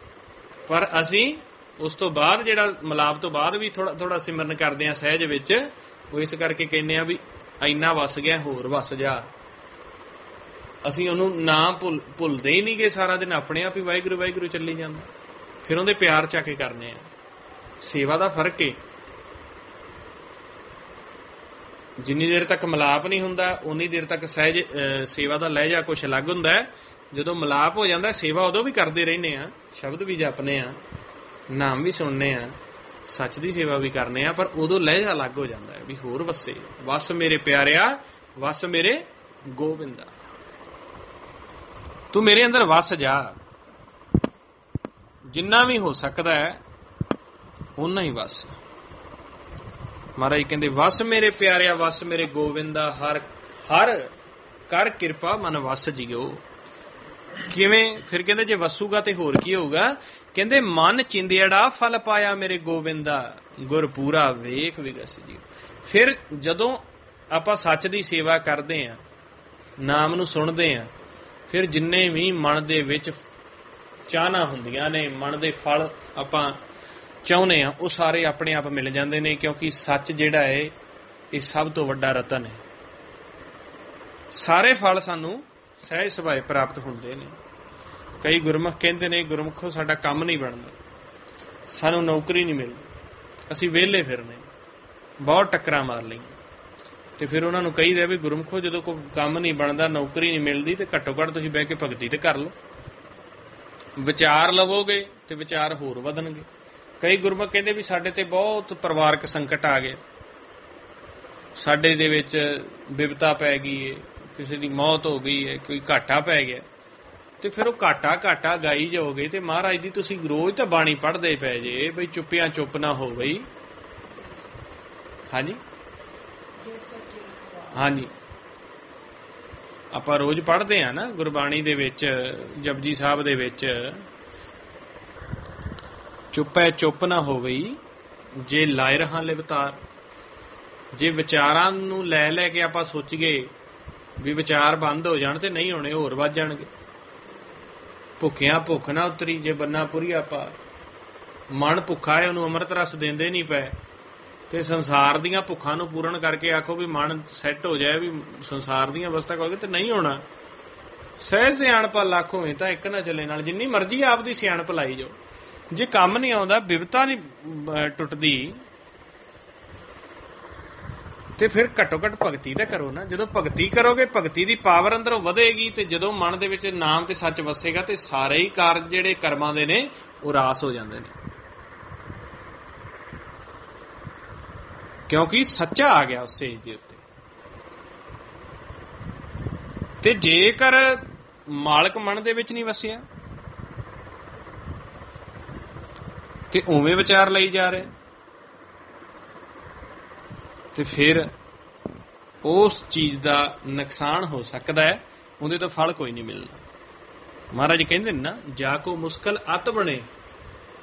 ਪਰ ਅਸੀਂ ਉਸ ਤੋਂ ਬਾਅਦ ਜਿਹੜਾ ਮਿਲਾਪ ਤੋਂ ਬਾਅਦ ਵੀ ਥੋੜਾ ਸਿਮਰਨ ਕਰਦੇ ਹਾਂ ਸਹਿਜ ਵਿੱਚ। ਉਹ ਇਸ ਕਰਕੇ ਕਹਿੰਦੇ ਆ ਵੀ ਇੰਨਾ ਵਸ ਗਿਆ, ਹੋਰ ਵਸ ਜਾ। ਅਸੀਂ ਉਹਨੂੰ ਨਾ ਭੁੱਲਦੇ ਹੀ ਨਹੀਂ ਗਏ, ਸਾਰਾ ਦਿਨ ਆਪਣੇ ਆਪ ਹੀ ਵਾਹਿਗੁਰੂ ਵਾਹਿਗੁਰੂ ਚੱਲੀ ਜਾਂਦਾ। ਫਿਰ ਉਹਦੇ ਪਿਆਰ ਚ ਆ ਕੇ ਕਰਨੇ ਆ। ਸੇਵਾ ਦਾ ਫਰਕ ਹੈ। ਜਿੰਨੀ ਦੇਰ ਤੱਕ ਮਿਲਾਪ ਨਹੀਂ ਹੁੰਦਾ ਉਨੀ ਦੇਰ ਤੱਕ ਸਹਿਜ ਸੇਵਾ ਦਾ ਲਹਿਜਾ ਕੁਛ ਅਲੱਗ ਹੁੰਦਾ। ਜਦੋਂ ਮਿਲਾਪ ਹੋ ਜਾਂਦਾ ਸੇਵਾ ਉਦੋਂ ਵੀ ਕਰਦੇ ਰਹਿੰਦੇ ਆ, ਸ਼ਬਦ ਵੀ ਜਪਨੇ ਆ, ਨਾਮ ਵੀ ਸੁਣਨੇ ਆ, ਸੱਚ ਦੀ ਸੇਵਾ ਵੀ ਕਰਨੇ ਆ, ਪਰ ਉਦੋਂ ਲਹਿਜਾ ਅਲੱਗ ਹੋ ਜਾਂਦਾ ਹੈ ਵੀ ਹੋਰ ਵਸੇ। ਵਸ ਮੇਰੇ ਪਿਆਰਿਆ, ਵਸ ਮੇਰੇ ਗੋਬਿੰਦਾ, ਤੂੰ ਮੇਰੇ ਅੰਦਰ ਵਸ ਜਾ। ਜਿੰਨਾ ਵੀ ਹੋ ਸਕਦਾ ਹੈ ਓਨਾ ਹੀ ਵਸ। ਮਹਾਰਾਜ ਕਹਿੰਦੇ ਵਸ ਮੇਰੇ ਪਿਆਰਿਆ, ਵਸ ਮੇਰੇ ਗੋਬਿੰਦਾ, ਹਰ ਹਰ ਕਰ ਕਿਰਪਾ ਮਨ ਵਸ ਜਿਓ। ਕਿਵੇਂ? ਫਿਰ ਕਹਿੰਦੇ ਜੇ ਵਸੂਗਾ ਤੇ ਹੋਰ ਕੀ ਹੋਊਗਾ? ਕਹਿੰਦੇ ਮਨ ਚਿੰਦਿਆੜਾ ਫਲ ਪਾਇਆ ਮੇਰੇ ਗੋਬਿੰਦਾ, ਗੁਰ ਪੂਰਾ ਵੇਖ ਵਿਗਸ ਜੀ। ਫਿਰ ਜਦੋਂ ਆਪਾਂ ਸੱਚ ਦੀ ਸੇਵਾ ਕਰਦੇ ਆਂ, ਨਾਮ ਨੂੰ ਸੁਣਦੇ ਆਂ, ਫਿਰ ਜਿੰਨੇ ਵੀ ਮਨ ਦੇ ਵਿੱਚ ਚਾਹਨਾ ਹੁੰਦੀਆਂ ਨੇ, ਮਨ ਦੇ ਫਲ ਆਪਾਂ ਚਾਹੁੰਦੇ ਆ, ਉਹ ਸਾਰੇ ਆਪਣੇ ਆਪ ਮਿਲ ਜਾਂਦੇ ਨੇ। ਕਿਉਂਕਿ ਸੱਚ ਜਿਹੜਾ ਹੈ ਇਹ ਸਭ ਤੋਂ ਵੱਡਾ ਰਤਨ ਹੈ। ਸਾਰੇ ਫਲ ਸਾਨੂੰ ਸਹਿਜ ਸੁਭਾਅ ਪ੍ਰਾਪਤ ਹੁੰਦੇ ਨੇ। ਕਈ ਗੁਰਮੁਖ ਕਹਿੰਦੇ ਨੇ ਗੁਰਮੁਖੋ ਸਾਡਾ ਕੰਮ ਨਹੀਂ ਬਣਦਾ, ਸਾਨੂੰ ਨੌਕਰੀ ਨਹੀਂ ਮਿਲਦੀ, ਅਸੀਂ ਵਿਹਲੇ ਫਿਰਨੇ, ਬਹੁਤ ਟੱਕਰਾਂ ਮਾਰ ਲਈਆਂ। ਤੇ ਫਿਰ ਉਹਨਾਂ ਨੂੰ ਕਹੀਦਾ ਵੀ ਗੁਰਮੁਖੋ ਜਦੋਂ ਕੋਈ ਕੰਮ ਨਹੀਂ ਬਣਦਾ, ਨੌਕਰੀ ਨਹੀਂ ਮਿਲਦੀ, ਤੇ ਘੱਟੋ ਘੱਟ ਤੁਸੀਂ ਬਹਿ ਕੇ ਭਗਤੀ ਤੇ ਕਰ ਲਓ। ਵਿਚਾਰ ਲਵੋਗੇ ਤੇ ਵਿਚਾਰ ਹੋਰ ਵਧਣਗੇ। ਕਈ ਗੁਰਮੁਖ ਕਹਿੰਦੇ ਵੀ ਸਾਡੇ ਤੇ ਬਹੁਤ ਪਰਿਵਾਰਕ ਸੰਕਟ ਆ ਗਏ, ਸਾਡੇ ਦੇ ਵਿੱਚ ਬਿਪਤਾ ਪੈ ਗਈ ਹੈ, ਕਿਸੇ ਦੀ ਮੌਤ ਹੋ ਗਈ ਹੈ, ਕੋਈ ਘਾਟਾ ਪੈ ਗਿਆ, ਤੇ ਫਿਰ ਉਹ ਘਾਟਾ ਗਾਈ ਜਾਓਗੇ। ਤੇ ਮਹਾਰਾਜ ਦੀ ਤੁਸੀਂ ਰੋਜ਼ ਤਾਂ ਬਾਣੀ ਪੜ੍ਹਦੇ ਪਏ ਜੇ ਬਈ ਚੁੱਪਿਆਂ ਚੁੱਪ ਨਾ ਹੋ ਗਈ। ਹਾਂਜੀ ਹਾਂਜੀ, ਆਪਾਂ ਰੋਜ਼ ਪੜ੍ਹਦੇ ਆ ਨਾ ਗੁਰਬਾਣੀ ਦੇ ਵਿੱਚ, ਜਪਜੀ ਸਾਹਿਬ ਦੇ ਵਿੱਚ, ਚੁੱਪੈ ਚੁੱਪ ਨਾ ਹੋ ਗਈ ਜੇ ਲਾਇ ਰਹਾ ਲਿਵਤਾਰ। ਜੇ ਵਿਚਾਰਾਂ ਨੂੰ ਲੈ ਕੇ ਆਪਾਂ ਸੋਚੀਏ ਵੀ ਵਿਚਾਰ ਬੰਦ ਹੋ ਜਾਣ ਤੇ ਨਹੀਂ ਹੋਣੇ, ਹੋਰ ਵੱਧ ਜਾਣਗੇ। ਭੁੱਖਿਆਂ ਭੁੱਖ ਨਾ ਉਤਰੀ ਜੇ ਬੰਨਾ ਪੁਰੀਆ ਪਾ। ਮਨ ਭੁੱਖਾ ਹੈ, ਉਹਨੂੰ ਅੰਮ੍ਰਿਤ ਰਸ ਦਿੰਦੇ ਨਹੀਂ ਪਏ। ਤੇ ਸੰਸਾਰ ਦੀਆਂ ਭੁੱਖਾਂ ਨੂੰ ਪੂਰਨ ਕਰਕੇ ਆਖੋ ਵੀ ਮਨ ਸੈੱਟ ਹੋ ਜਾਏ, ਵੀ ਸੰਸਾਰ ਦੀਆਂ ਅਵਸਥਾ ਕਹੋਗੇ ਤੇ ਨਹੀਂ ਹੋਣਾ। ਸਹਿਜ ਸਿਆਣਪ ਲੱਖ ਹੋਏ ਤਾਂ ਇੱਕ ਨਾ ਚੱਲੇ ਨਾਲ। ਜਿੰਨੀ ਮਰਜ਼ੀ ਆਪ ਦੀ ਸਿਆਣਪ ਲਾਈ ਜਾਓ, ਜੇ ਕੰਮ ਨਹੀਂ ਆਉਂਦਾ, ਬਿਪਤਾ ਨਹੀਂ ਟੁੱਟਦੀ, ਤੇ ਫਿਰ ਘੱਟੋ ਘੱਟ ਭਗਤੀ ਤਾਂ ਕਰੋ ਨਾ। ਜਦੋਂ ਭਗਤੀ ਕਰੋਗੇ, ਭਗਤੀ ਦੀ ਪਾਵਰ ਅੰਦਰੋਂ ਵਧੇਗੀ, ਤੇ ਜਦੋਂ ਮਨ ਦੇ ਵਿੱਚ ਨਾਮ ਤੇ ਸੱਚ ਵਸੇਗਾ ਤੇ ਸਾਰੇ ਹੀ ਕਾਰਜ ਜਿਹੜੇ ਕਰਮਾਂ ਦੇ ਨੇ ਉਹ ਰਾਸ ਹੋ ਜਾਂਦੇ ਨੇ। ਕਿਉਂਕਿ ਸੱਚਾ ਆ ਗਿਆ ਉਸ ਸੇਜ ਦੇ ਉੱਤੇ। ਤੇ ਜੇਕਰ ਮਾਲਕ ਮਨ ਦੇ ਵਿੱਚ ਨਹੀਂ ਵਸਿਆ ਤੇ ਉਵੇਂ ਵਿਚਾਰ ਲਈ ਜਾ ਰਹੇ, ਤੇ ਫਿਰ ਉਸ ਚੀਜ਼ ਦਾ ਨੁਕਸਾਨ ਹੋ ਸਕਦਾ ਹੈ, ਉਹਦੇ ਤੋਂ ਫਲ ਕੋਈ ਨਹੀਂ ਮਿਲਣਾ। ਮਹਾਰਾਜ ਕਹਿੰਦੇ ਨੇ ਨਾ, ਜਾ ਕੋ ਮੁਸ਼ਕਲ ਅਤ ਬਣੇ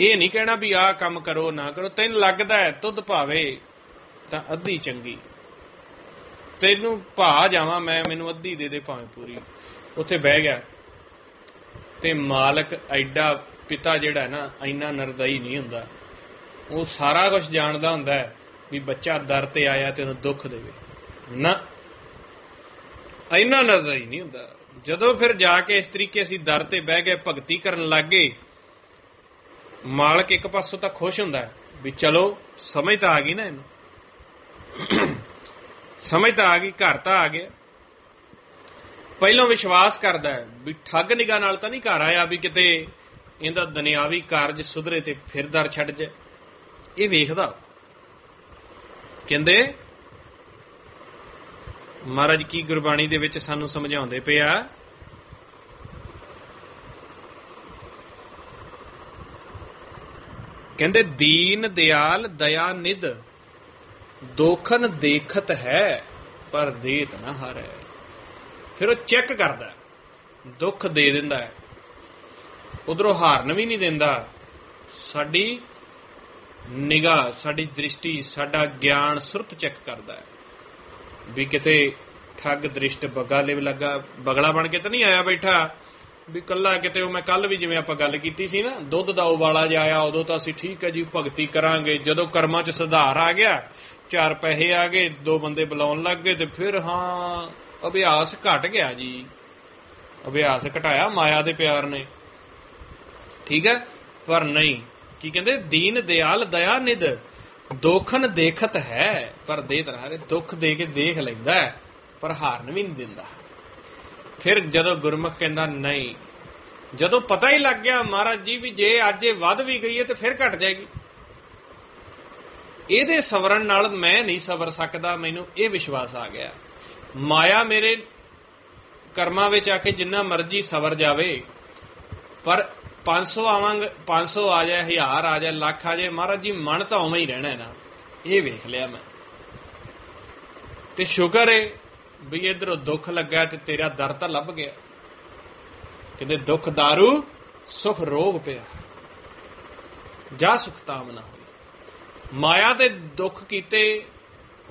ਇਹ ਨਹੀਂ ਕਹਿਣਾ ਵੀ ਆਹ ਕੰਮ ਕਰੋ ਨਾ ਕਰੋ। ਤੈਨੂੰ ਲੱਗਦਾ ਹੈ ਤੁਧ ਭਾਵੇ ਤਾਂ ਅੱਧੀ ਚੰਗੀ, ਤੈਨੂੰ ਭਾ ਜਾਵਾਂ ਮੈਂ, ਮੈਨੂੰ ਅੱਧੀ ਦੇ ਦੇ ਭਾਵੇਂ ਪੂਰੀ। ਉੱਥੇ ਬਹਿ ਗਿਆ ਤੇ ਮਾਲਕ ਐਡਾ ਪਿਤਾ ਜਿਹੜਾ ਨਾ ਇੰਨਾ ਨਿਰਦਈ ਨਹੀਂ ਹੁੰਦਾ। ਉਹ ਸਾਰਾ ਕੁਝ ਜਾਣਦਾ ਹੁੰਦਾ ਹੈ ਵੀ ਬੱਚਾ ਦਰ ਤੇ ਆਇਆ ਤੇ ਉਹਨੂੰ ਦੁੱਖ ਦੇਵੇ ਨਾ, ਇੰਨਾ ਨਿਰਦਈ ਨਹੀਂ ਹੁੰਦਾ। ਜਦੋਂ ਫਿਰ ਜਾ ਕੇ ਇਸ ਤਰੀਕੇ ਅਸੀਂ ਦਰ ਤੇ ਬਹਿ ਗਏ, ਭਗਤੀ ਕਰਨ ਲੱਗ ਗਏ, ਮਾਲਕ ਇੱਕ ਪਾਸੋਂ ਤਾਂ ਖੁਸ਼ ਹੁੰਦਾ ਵੀ ਚਲੋ ਸਮਝ ਤਾਂ ਆ ਗਈ ਨਾ, ਇਹਨੂੰ ਸਮਝ ਤਾਂ ਆ ਗਈ, ਘਰ ਤਾਂ ਆ ਗਿਆ। ਪਹਿਲੋਂ ਵਿਸ਼ਵਾਸ ਕਰਦਾ ਹੈ ਵੀ ਠੱਗ ਨਿਗਾਹ ਨਾਲ ਤਾਂ ਨਹੀਂ ਘਰ ਆਇਆ ਵੀ ਕਿਤੇ ਇਹਦਾ ਦੁਨਿਆਵੀ ਕਾਰਜ ਸੁਧਰੇ ਤੇ ਫਿਰ ਦਰ ਛੱਡ ਜਾਏ। ਇਹ ਵੇਖਦਾ। ਕਹਿੰਦੇ ਮਹਾਰਾਜ ਕੀ ਗੁਰਬਾਣੀ ਦੇ ਵਿੱਚ ਸਾਨੂੰ ਸਮਝਾਉਂਦੇ ਪਿਆ, ਕਹਿੰਦੇ ਦੀਨ ਦਿਆਲ ਦਇਆ ਨਿਧ, ਦੋਖਨ ਦੇਖਤ ਹੈ ਪਰ ਦੇਤ ਨਾ ਹਾਰੈ। ਫਿਰ ਉਹ ਚੈੱਕ ਕਰਦਾ, ਦੁੱਖ ਦੇ ਦਿੰਦਾ ਹੈ, ਉਧਰੋਂ ਹਾਰਨ ਵੀ ਨਹੀਂ ਦਿੰਦਾ। ਸਾਡੀ ਨਿਗਾਹ, ਸਾਡੀ ਦ੍ਰਿਸ਼ਟੀ, ਸਾਡਾ ਗਿਆਨ ਸੁਰਤ ਚੈੱਕ ਕਰਦਾ ਹੈ ਵੀ ਕਿਤੇ ਠੱਗ ਦ੍ਰਿਸ਼ਟ ਬੱਗਾ ਲਿਵ ਲੱਗਾ, ਬਗਲਾ ਬਣ ਕੇ ਤਾਂ ਨਹੀਂ ਆਇਆ ਬੈਠਾ ਵੀ ਕੱਲਾ ਕਿਤੇ। ਉਹ ਮੈਂ ਕੱਲ ਵੀ ਜਿਵੇਂ ਆਪਾਂ ਗੱਲ ਕੀਤੀ ਸੀ ਨਾ, ਦੁੱਧ ਦਾ ਉਬਾਲਾ ਜਿਹਾ ਆਇਆ, ਉਦੋਂ ਤਾਂ ਅਸੀਂ ਠੀਕ ਹੈ ਜੀ ਭਗਤੀ ਕਰਾਂਗੇ। ਜਦੋਂ ਕਰਮਾਂ 'ਚ ਸੁਧਾਰ ਆ ਗਿਆ, 4 ਪੈਸੇ ਆ ਗਏ, 2 ਬੰਦੇ ਬੁਲਾਉਣ ਲੱਗ ਗਏ, ਤੇ ਫਿਰ ਹਾਂ ਅਭਿਆਸ ਘਟ ਗਿਆ ਜੀ, ਅਭਿਆਸ ਘਟਾਇਆ ਮਾਇਆ ਦੇ ਪਿਆਰ ਨੇ, ਠੀਕ ਹੈ। ਪਰ ਨਹੀਂ, ਕੀ ਕਹਿੰਦੇ, ਦੀਨ ਦਿਆਲ ਦਇਆ ਨਿਧ, ਦੋਖਨ ਦੇਖਤ ਹੈ ਪਰ ਦੇਤ ਨਾ ਹਾਰੇ। ਦੁੱਖ ਦੇ ਕੇ ਦੇਖ ਲੈਂਦਾ ਪਰ ਹਾਰਨ ਵੀ ਨਹੀਂ ਦਿੰਦਾ। ਫਿਰ ਜਦੋਂ ਗੁਰਮੁਖ ਕਹਿੰਦਾ ਨਹੀਂ, ਜਦੋਂ ਪਤਾ ਹੀ ਲੱਗ ਗਿਆ ਮਹਾਰਾਜ ਜੀ ਵੀ ਜੇ ਅੱਜ ਇਹ ਵੱਧ ਵੀ ਗਈ ਹੈ ਤੇ ਫਿਰ ਘਟ ਜਾਏਗੀ, ਇਹਦੇ ਸਵਰਨ ਨਾਲ ਮੈਂ ਨਹੀਂ ਸਵਰ ਸਕਦਾ, ਮੈਨੂੰ ਇਹ ਵਿਸ਼ਵਾਸ ਆ ਗਿਆ। ਮਾਇਆ ਮੇਰੇ ਕਰਮਾਂ ਵਿੱਚ ਆ ਕੇ ਜਿੰਨਾ ਮਰਜ਼ੀ ਸਵਰ ਜਾਵੇ, ਪਰ 500 ਆਵਾਂਗੇ, 500 ਆ ਜਾਏ, 1000 ਆ ਜਾਏ, ਲੱਖ ਆ ਜਾਏ, ਮਹਾਰਾਜ ਜੀ ਮਨ ਤਾਂ ਉਵੇਂ ਹੀ ਰਹਿਣਾ ਨਾ। ਇਹ ਵੇਖ ਲਿਆ ਮੈਂ, ਤੇ ਸ਼ੁਕਰ ਏ ਵੀ ਇਧਰੋਂ ਦੁੱਖ ਲੱਗਾ ਤੇ ਤੇਰਾ ਦਰ ਤਾਂ ਲੱਭ ਗਿਆ। ਕਹਿੰਦੇ ਦੁੱਖ ਦਾਰੂ ਸੁਖ ਰੋਗ ਪਿਆ, ਜਾ ਸੁਖ ਤਾਮ ਨਾ ਹੋਈ। ਮਾਇਆ ਦੇ ਦੁੱਖ ਕੀਤੇ,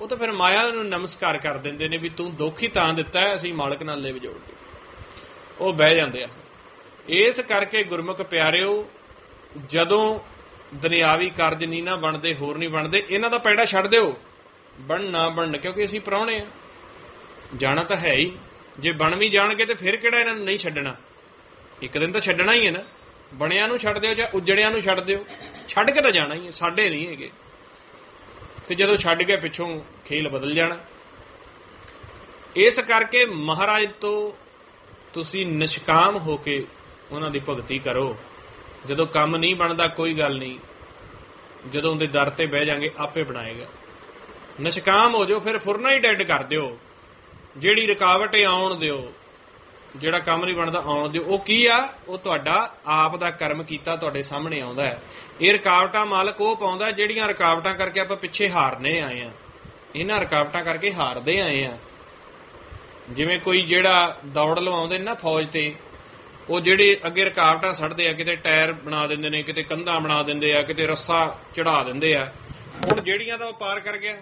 ਉਹ ਤਾਂ ਫਿਰ ਮਾਇਆ ਨੂੰ ਨਮਸਕਾਰ ਕਰ ਦਿੰਦੇ ਨੇ ਵੀ ਤੂੰ ਦੁੱਖ ਹੀ ਤਾਂ ਦਿੱਤਾ ਹੈ, ਅਸੀਂ ਮਾਲਕ ਨਾਲ ਲਿਵ ਜੋੜ ਕੇ ਉਹ ਬਹਿ ਜਾਂਦੇ ਆ। ਇਸ ਕਰਕੇ ਗੁਰਮੁਖ ਪਿਆਰਿਓ, ਜਦੋਂ ਦੁਨਿਆਵੀ ਕਾਰਜ ਨਹੀਂ ਨਾ ਬਣਦੇ, ਹੋਰ ਨਹੀਂ ਬਣਦੇ, ਇਹਨਾਂ ਦਾ ਪੈੜਾ ਛੱਡ ਦਿਓ, ਬਣ ਨਾ ਬਣਨ, ਕਿਉਂਕਿ ਅਸੀਂ ਪ੍ਰਾਹੁਣੇ ਆ, ਜਾਣਾ ਤਾਂ ਹੈ ਹੀ। ਜੇ ਬਣ ਵੀ ਜਾਣਗੇ ਤੇ ਫਿਰ ਕਿਹੜਾ ਇਹਨਾਂ ਨੂੰ ਨਹੀਂ ਛੱਡਣਾ, ਇੱਕ ਦਿਨ ਤਾਂ ਛੱਡਣਾ ਹੀ ਹੈ ਨਾ। ਬਣਿਆਂ ਨੂੰ ਛੱਡ ਦਿਓ ਜਾਂ ਉਜੜਿਆਂ ਨੂੰ ਛੱਡ ਦਿਓ, ਛੱਡ ਕੇ ਤਾਂ ਜਾਣਾ ਹੀ ਹੈ, ਸਾਡੇ ਨਹੀਂ ਹੈਗੇ। ਤੇ ਜਦੋਂ ਛੱਡ ਕੇ ਪਿੱਛੋਂ ਖੇਲ ਬਦਲ ਜਾਣਾ। ਇਸ ਕਰਕੇ ਮਹਾਰਾਜ ਤੋਂ ਤੁਸੀਂ ਨਿਸ਼ਕਾਮ ਹੋ ਕੇ ਉਹਨਾਂ ਦੀ ਭਗਤੀ ਕਰੋ। ਜਦੋਂ ਕੰਮ ਨਹੀਂ ਬਣਦਾ ਕੋਈ ਗੱਲ ਨਹੀਂ, ਜਦੋਂ ਉਹਦੇ ਦਰ ਤੇ ਬਹਿ ਜਾਗੇ ਆਪੇ ਬਣਾਏਗਾ। ਨਿਸ਼ਕਾਮ ਹੋ ਜਾਓ, ਫਿਰ ਫੁਰਨਾ ਹੀ ਡੈਡ ਕਰ ਦਿਓ। ਜਿਹੜੀ ਰੁਕਾਵਟ ਹੈ ਆਉਣ ਦਿਓ, ਜਿਹੜਾ ਕੰਮ ਨਹੀਂ ਬਣਦਾ ਆਉਣ ਦਿਓ। ਉਹ ਕੀ ਆ? ਉਹ ਤੁਹਾਡਾ ਆਪ ਦਾ ਕਰਮ ਕੀਤਾ ਤੁਹਾਡੇ ਸਾਹਮਣੇ ਆਉਂਦਾ ਹੈ। ਇਹ ਰੁਕਾਵਟਾਂ ਮਾਲਕ ਉਹ ਪਾਉਂਦਾ ਜਿਹੜੀਆਂ ਰੁਕਾਵਟਾਂ ਕਰਕੇ ਆਪਾਂ ਪਿੱਛੇ ਹਾਰਨੇ ਆਏ ਆ, ਇਹਨਾਂ ਰੁਕਾਵਟਾਂ ਕਰਕੇ ਹਾਰਦੇ ਆਏ ਆ। ਜਿਵੇਂ ਕੋਈ ਜਿਹੜਾ ਦੌੜ ਲਵਾਉਂਦੇ ਨੇ ਨਾ ਫੌਜ ਤੇ, ਉਹ ਜਿਹੜੇ ਅੱਗੇ ਰੁਕਾਵਟਾਂ ਸੱਟਦੇ ਆ, ਕਿਤੇ ਟਾਇਰ ਬਣਾ ਦਿੰਦੇ ਨੇ, ਕਿਤੇ ਕੰਧਾਂ ਬਣਾ ਦਿੰਦੇ ਆ, ਕਿਤੇ ਰੱਸਾ ਚੜਾ ਦਿੰਦੇ ਆ। ਹੁਣ ਜਿਹੜੀਆਂ ਤਾਂ ਉਹ ਪਾਰ ਕਰ ਗਿਆ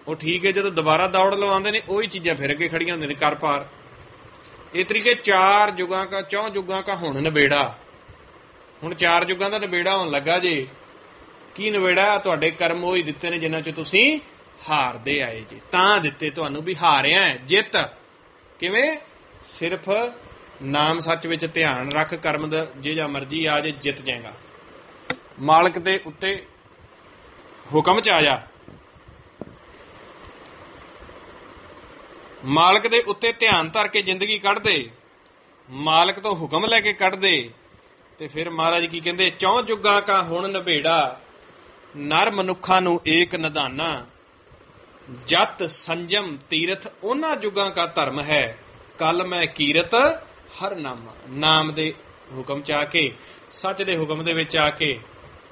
ਉਹ ਠੀਕ ਹੈ, ਜਦੋਂ ਦੁਬਾਰਾ ਦੌੜ ਲਵਾਉਂਦੇ ਨੇ ਉਹੀ ਚੀਜ਼ਾਂ ਫਿਰ ਅੱਗੇ ਖੜੀਆਂ ਹੁੰਦੀਆਂ ਨੇ, ਕਰ ਪਾਰ। ਇਹ ਤਰੀਕੇ 4 ਯੁਗਾਂ ਕਾ 4 ਯੁਗਾਂ ਕਾ ਹੁਣ ਨਿਬੇੜਾ। ਹੁਣ 4 ਯੁਗਾਂ ਦਾ ਨਿਬੇੜਾ ਹੋਣ ਲੱਗਾ ਜੇ। ਕੀ ਨਿਬੇੜਾ? ਤੁਹਾਡੇ ਕਰਮ ਉਹੀ ਦਿੱਤੇ ਨੇ ਜਿਨ੍ਹਾਂ 'ਚ ਤੁਸੀਂ ਹਾਰਦੇ ਆਏ ਜੇ, ਤਾਂ ਦਿੱਤੇ ਤੁਹਾਨੂੰ ਵੀ ਹਾਰਿਆ ਹੈ। ਜਿੱਤ ਕਿਵੇਂ? ਸਿਰਫ ਨਾਮ ਸੱਚ ਵਿੱਚ ਧਿਆਨ ਰੱਖ, ਕਰਮ ਦਾ ਜੇ ਜਾਂ ਮਰਜ਼ੀ ਆ ਜੇ ਜਿੱਤ ਜਾਏਗਾ। ਮਾਲਕ ਦੇ ਉੱਤੇ ਹੁਕਮ 'ਚ ਆ ਜਾ, ਮਾਲਕ ਦੇ ਉੱਤੇ ਧਿਆਨ ਧਰ ਕੇ ਜ਼ਿੰਦਗੀ ਕੱਢ ਦੇ, ਮਾਲਕ ਤੋਂ ਹੁਕਮ ਲੈ ਕੇ ਕੱਢ ਦੇ। ਤੇ ਫਿਰ ਮਹਾਰਾਜ ਕੀ ਕਹਿੰਦੇ? 4 ਯੁੱਗਾਂ ਕਾ ਹੁਣ ਨਿਬੇੜਾ, ਨਰ ਮਨੁੱਖਾਂ ਨੂੰ ਏਕ ਨਿਧਾਨਾ, ਜਤ ਸੰਜਮ ਤੀਰਥ ਉਹਨਾਂ ਯੁੱਗਾਂ ਕਾ ਧਰਮ ਹੈ, ਕੱਲ ਮੈਂ ਕੀਰਤ ਹਰ ਨਾਮਾ। ਨਾਮ ਦੇ ਹੁਕਮ 'ਚ ਆ ਕੇ, ਸੱਚ ਦੇ ਹੁਕਮ ਦੇ ਵਿੱਚ ਆ ਕੇ,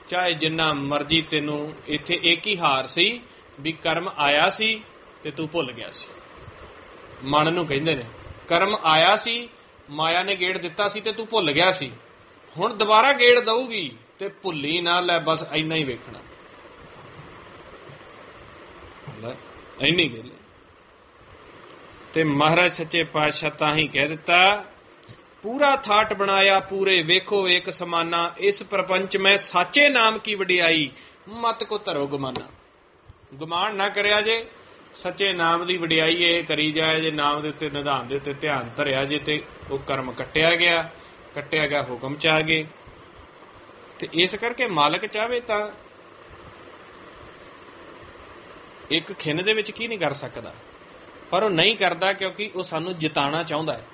ਚਾਹੇ ਜਿੰਨਾ ਮਰਜ਼ੀ ਤੈਨੂੰ ਇੱਥੇ ਇੱਕ ਹੀ ਹਾਰ ਸੀ ਵੀ ਕਰਮ ਆਇਆ ਸੀ ਤੇ ਤੂੰ ਭੁੱਲ ਗਿਆ ਸੀ। ਮਨ ਨੂੰ ਕਹਿੰਦੇ ਨੇ ਕਰਮ ਆਇਆ ਸੀ, ਮਾਇਆ ਨੇ ਗੇੜ ਦਿੱਤਾ ਸੀ ਤੇ ਤੂੰ ਭੁੱਲ ਗਿਆ ਸੀ। ਹੁਣ ਦੁਬਾਰਾ ਗੇੜ ਦਊਗੀ, ਤੇ ਭੁੱਲੀ ਨਾ ਲੈ, ਬਸ ਇੰਨਾ ਹੀ ਵੇਖਣਾ। ਇੰਨੀ ਗੱਲ ਤੇ ਮਹਾਰਾਜ ਸੱਚੇ ਪਾਤਸ਼ਾਹ ਤਾਂ ਹੀ ਕਹਿ ਦਿੱਤਾ, ਪੂਰਾ ਥਾਟ ਬਣਾਇਆ ਪੂਰੇ ਵੇਖੋ ਏਕ ਸਮਾਨਾ, ਇਸ ਪ੍ਰਪੰਚ ਮੈਂ ਸਾਚੇ ਨਾਮ ਕੀ ਵਡਿਆਈ, ਮਤ ਕੋ ਧਰੋ ਗਮਾਨਾ। ਗੁਮਾਨ ਨਾ ਕਰਿਆ ਜੇ, ਸੱਚੇ ਨਾਮ ਦੀ ਵਡਿਆਈ ਇਹ ਕਰੀ ਜਾਏ ਜੇ, ਨਾਮ ਦੇ ਉੱਤੇ ਨਿਧਾਨ ਦੇ ਉੱਤੇ ਧਿਆਨ ਧਰਿਆ ਜੇ ਤੇ ਉਹ ਕਰਮ ਕੱਟਿਆ ਗਿਆ ਹੁਕਮ ਚ ਆ ਗਏ। ਤੇ ਇਸ ਕਰਕੇ ਮਾਲਕ ਚਾਹੇ ਤਾਂ ਇੱਕ ਖਿੰਨ ਦੇ ਵਿੱਚ ਕੀ ਨਹੀਂ ਕਰ ਸਕਦਾ, ਪਰ ਉਹ ਨਹੀਂ ਕਰਦਾ ਕਿਉਂਕਿ ਉਹ ਸਾਨੂੰ ਜਿਤਾਣਾ ਚਾਹੁੰਦਾ ਹੈ